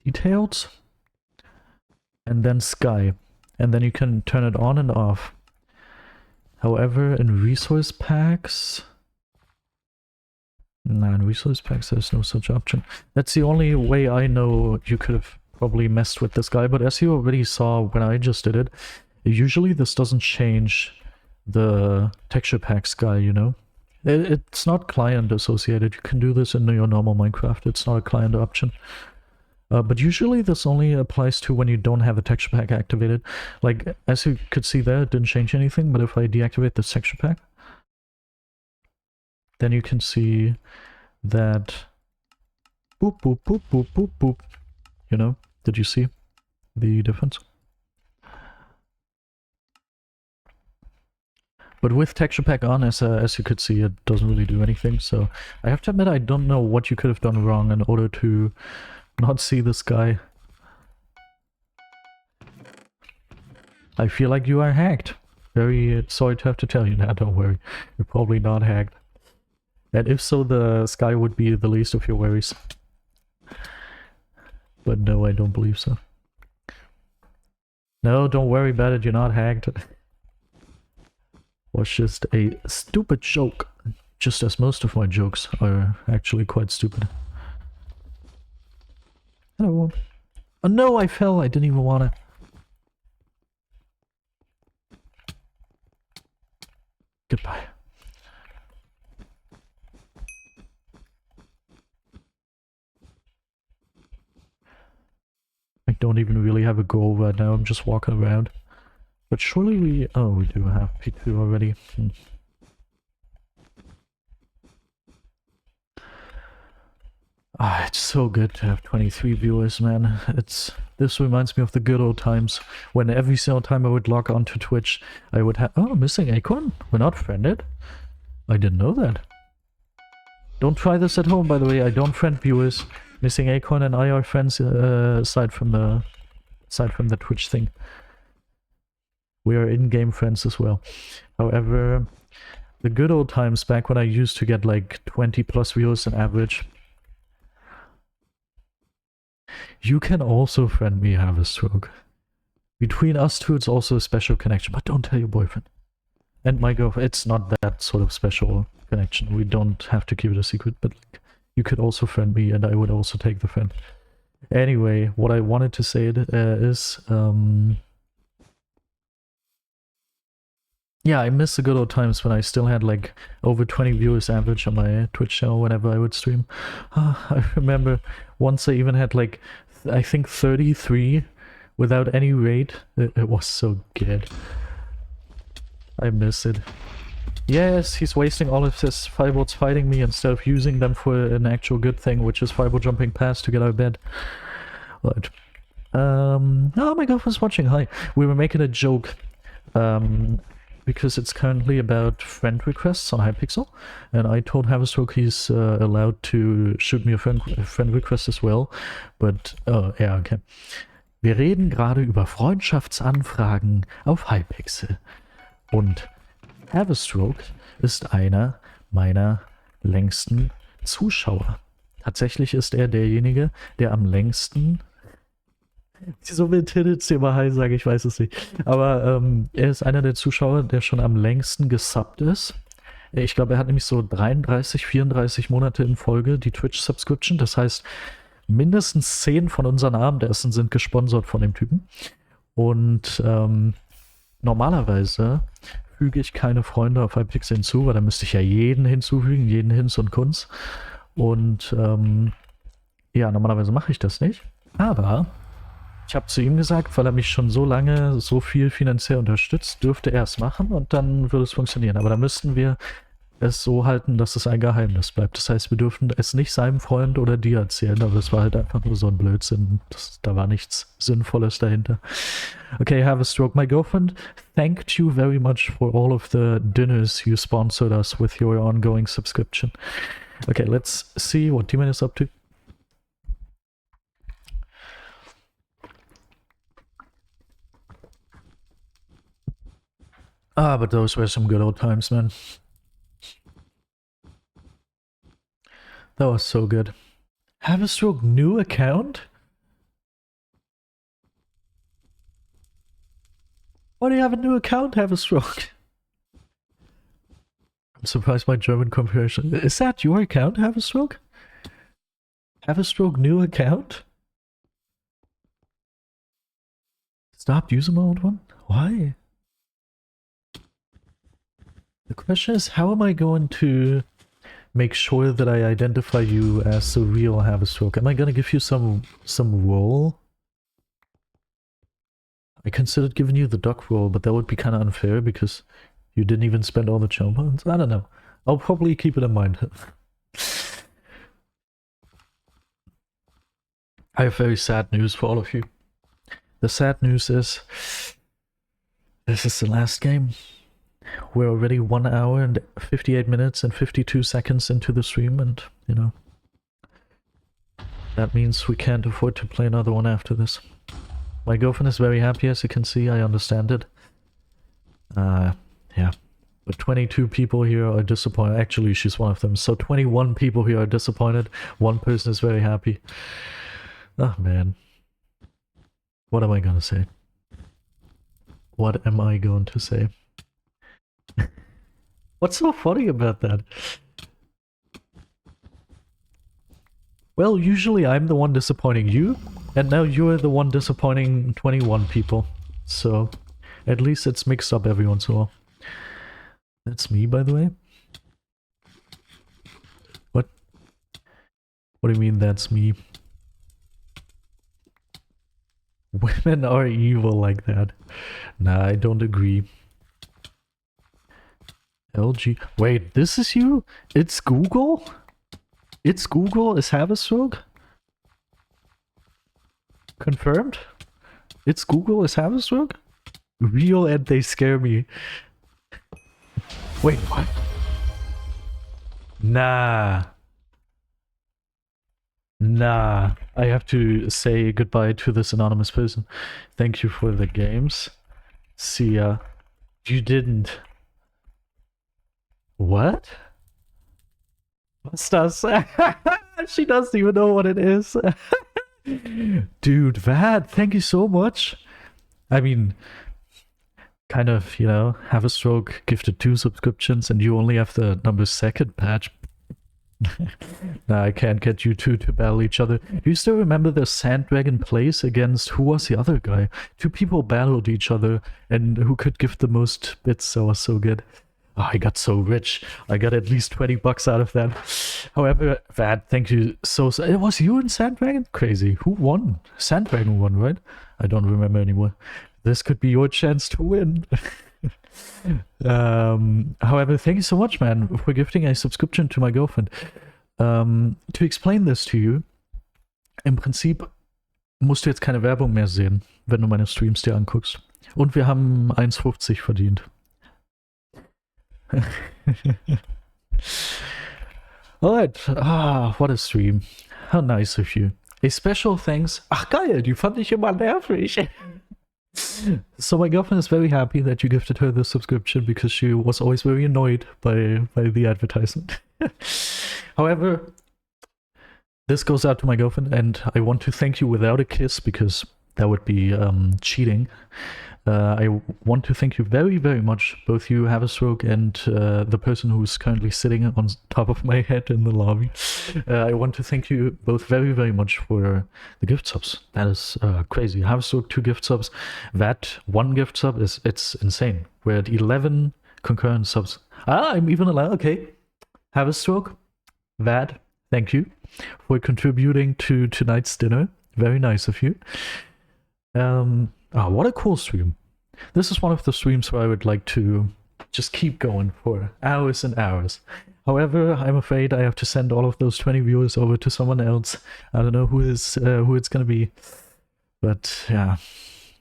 Details, and then Sky, and then you can turn it on and off. However, in resource packs, in resource packs there's no such option. That's the only way I know you could have probably messed with this guy, but as you already saw when I just did it, usually this doesn't change the texture pack Sky, you know? It's not client associated. You can do this in your normal Minecraft. It's not a client option. But usually this only applies to when you don't have a texture pack activated. Like, as you could see there, it didn't change anything, but if I deactivate the texture pack, then you can see that boop, boop, boop, boop, boop, boop. You know, did you see the difference? But with texture pack on, as you could see, it doesn't really do anything, so I have to admit I don't know what you could have done wrong in order to not see this guy. I feel like you are hacked. Very sorry to have to tell you that, don't worry. You're probably not hacked. And if so, the Sky would be the least of your worries. But no, I don't believe so. No, don't worry about it, you're not hacked. Was just a stupid joke. Just as most of my jokes are actually quite stupid. Hello. Oh no, I fell. I didn't even wanna. Goodbye. I don't even really have a goal right now. I'm just walking around. But surely we... Oh, we do have P2 already. Ah, it's so good to have 23 viewers, man. This reminds me of the good old times when every single time I would log on to Twitch, I would have... Oh, missing Acorn? We're not friended? I didn't know that. Don't try this at home, by the way. I don't friend viewers. Missing Acorn and I are friends aside from the Twitch thing. We are in-game friends as well. However, the good old times back when I used to get like 20 plus viewers on average, You can also friend me, have a stroke. Between us two, it's also a special connection, but don't tell your boyfriend. And my girlfriend, it's not that sort of special connection. We don't have to keep it a secret, but like, you could also friend me and I would also take the friend. Anyway, what I wanted to say is, yeah, I miss the good old times when I still had like over 20 viewers average on my Twitch channel whenever I would stream. I remember once I even had like, I think 33 without any raid. It was so good. I miss it. Yes, he's wasting all of his firebolts fighting me instead of using them for an actual good thing, which is fireball jumping past to get out of bed. Right. Oh, my girlfriend's watching. Hi. We were making a joke. Because it's currently about friend requests on Hypixel, and I told Haverstroke he's allowed to shoot me a friend request as well, but, oh, ja, okay. Wir reden gerade über Freundschaftsanfragen auf Hypixel. Und Haverstroke ist einer meiner längsten Zuschauer. Tatsächlich ist er derjenige, der am längsten... Wieso will Tiddits immer Hi sagen? Ich weiß es nicht. Aber er ist einer der Zuschauer, der schon am längsten gesubbt ist. Ich glaube, er hat nämlich so 33, 34 Monate in Folge die Twitch-Subscription. Das heißt, mindestens 10 von unseren Abendessen sind gesponsert von dem Typen. Und normalerweise füge ich keine Freunde auf Hypixel hinzu, weil dann müsste ich ja jeden hinzufügen, jeden Hinz und Kunz. Und ja, normalerweise mache ich das nicht. Aber ich habe zu ihm gesagt, weil er mich schon so lange so viel finanziell unterstützt, dürfte er es machen und dann würde es funktionieren. Aber da müssten wir es so halten, dass es ein Geheimnis bleibt. Das heißt, wir dürfen es nicht seinem Freund oder dir erzählen, aber das war halt einfach nur so ein Blödsinn. Da war nichts Sinnvolles dahinter. Okay, have a stroke. My girlfriend thanked you very much for all of the dinners you sponsored us with your ongoing subscription. Okay, let's see what Demon is up to. Ah, but those were some good old times, man. That was so good. Have a stroke new account? Why do you have a new account, Have a stroke? I'm surprised by German comparison. Is that your account, Have a stroke? Have a stroke new account? Stopped using my old one? Why? The question is, how am I going to make sure that I identify you as the real Have a Stroke? Am I gonna give you some role? I considered giving you the duck role, but that would be kind of unfair because you didn't even spend all the charm points. I don't know. I'll probably keep it in mind. I have very sad news for all of you. The sad news is this is the last game. We're already 1 hour and 58 minutes and 52 seconds into the stream, and, you know, that means we can't afford to play another one after this. My girlfriend is very happy, as you can see. I understand it. Yeah. But 22 people here are disappointed. Actually, she's one of them. So 21 people here are disappointed. One person is very happy. Oh, man. What am I gonna say? What am I going to say? What's so funny about that? Well, usually I'm the one disappointing you, and now you're the one disappointing 21 people. So, at least it's mixed up every once in a while. That's me, by the way. What? What do you mean that's me? Women are evil like that. Nah, I don't agree. LG. Wait, this is you? It's Google? It's Google? Is Have a Stroke? Confirmed? It's Google? Is Have a Stroke? Real, and they scare me. Wait, what? Nah. Nah. I have to say goodbye to this anonymous person. Thank you for the games. See ya. You didn't. What? What's that? She doesn't even know what it is. Dude, Vad, thank you so much. I mean, kind of, have a stroke, gifted 2 subscriptions, and you only have the number 2nd patch. Nah, I can't get you two to battle each other. Do you still remember the Sand Dragon plays against, who was the other guy? 2 people battled each other, and who could give the most bits. That was so good. Oh, I got so rich. I got at least 20 bucks out of that. However, Vad, thank you so. It was you and Sand Dragon? Crazy. Who won? Sand Dragon won, right? I don't remember anymore. This could be your chance to win. However, thank you so much, man, for gifting a subscription to my girlfriend. To explain this to you, im Prinzip musst du jetzt keine Werbung mehr sehen, wenn du meine Streams dir anguckst. Und wir haben 1,50 verdient. Alright, what a stream. How nice of you. A special thanks. Ach geil, die fand ich immer nervig. So my girlfriend is very happy that you gifted her the subscription because she was always very annoyed by the advertisement. However, this goes out to my girlfriend, and I want to thank you without a kiss because that would be cheating. I want to thank you very, very much, both you, Have a Stroke, and the person who's currently sitting on top of my head in the lobby. I want to thank you both very, very much for the gift subs. That is crazy. Have a Stroke, 2 gift subs. That 1 gift sub it's insane. We're at 11 concurrent subs. I'm even allowed. Okay. Have a Stroke. That, thank you for contributing to tonight's dinner. Very nice of you. What a cool stream. This is one of the streams where I would like to just keep going for hours and hours. However, I'm afraid I have to send all of those 20 viewers over to someone else. I don't know who it's gonna be. But yeah,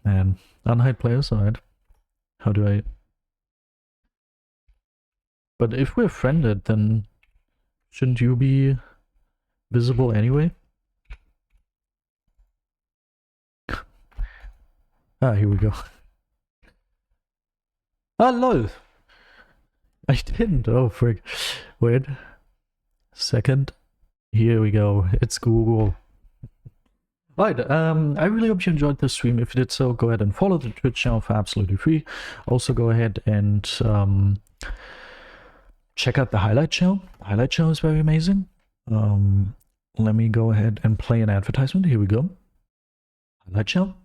man. Unhide players, alright. How do I... But if we're friended, then shouldn't you be visible anyway? Here we go. Lol! I didn't. Oh, frick. Wait. Second. Here we go. It's Google. Right, I really hope you enjoyed this stream. If you did so, go ahead and follow the Twitch channel for absolutely free. Also, go ahead and check out the highlight channel. The highlight channel is very amazing. Let me go ahead and play an advertisement. Here we go. Highlight channel.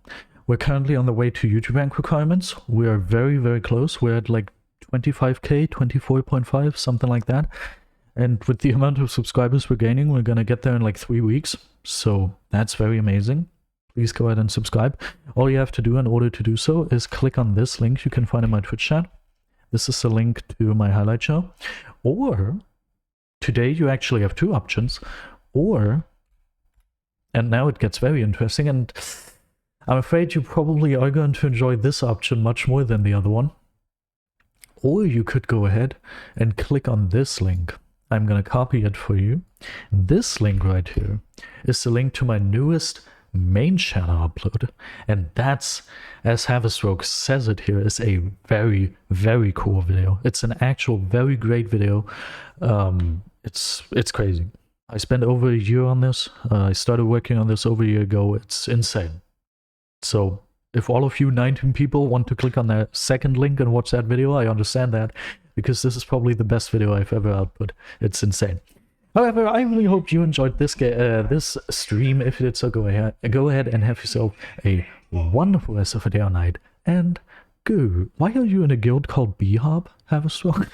We're currently on the way to YouTube rank requirements. We are very, very close. We're at like 25k, 24.5, something like that. And with the amount of subscribers we're gaining, we're gonna get there in like 3 weeks. So that's very amazing. Please go ahead and subscribe. All you have to do in order to do so is click on this link you can find in my Twitch chat. This is a link to my highlight show. Or today you actually have 2 options. Or, and now it gets very interesting, and I'm afraid you probably are going to enjoy this option much more than the other one. Or you could go ahead and click on this link. I'm going to copy it for you. This link right here is the link to my newest main channel upload. And that's, as Have a Stroke says it here, is a very, very cool video. It's an actual very great video. It's crazy. I spent over a year on this. I started working on this over a year ago. It's insane. So if all of you 19 people want to click on that second link and watch that video, I understand that, because this is probably the best video I've ever output. It's insane. However, I really hope you enjoyed this this stream. If you did so, go ahead and have yourself a wonderful rest of the day or night. And go. Why are you in a guild called B-Hop? Have a strong.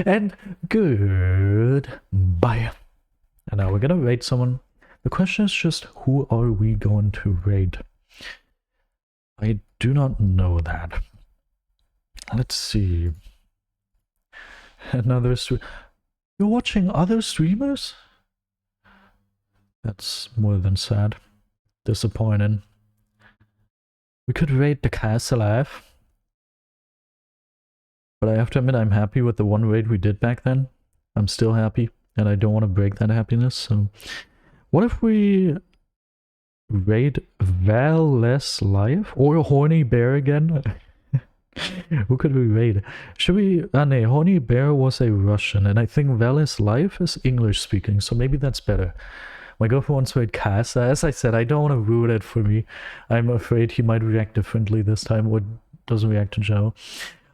And good. Bye. And now we're gonna raid someone. The question is just, who are we going to raid? I do not know that. Let's see. Another stream. You're watching other streamers? That's more than sad. Disappointing. We could raid the castle alive. But I have to admit, I'm happy with the one raid we did back then. I'm still happy, and I don't want to break that happiness, so... What if we... raid Val less life? Or Horny Bear again? Who could we raid? Should we... no, Horny Bear was a Russian, and I think Val is life is English speaking, so maybe that's better. My girlfriend wants to rate Casa. As I said, I don't want to ruin it for me. I'm afraid he might react differently this time, or doesn't react in general.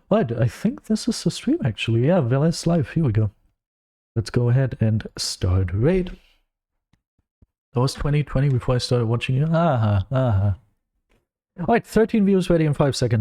But I think this is the stream actually. Yeah, Velas live. Here we go. Let's go ahead and start raid. That was 2020 before I started watching you. Alright, 13 views ready in 5 seconds.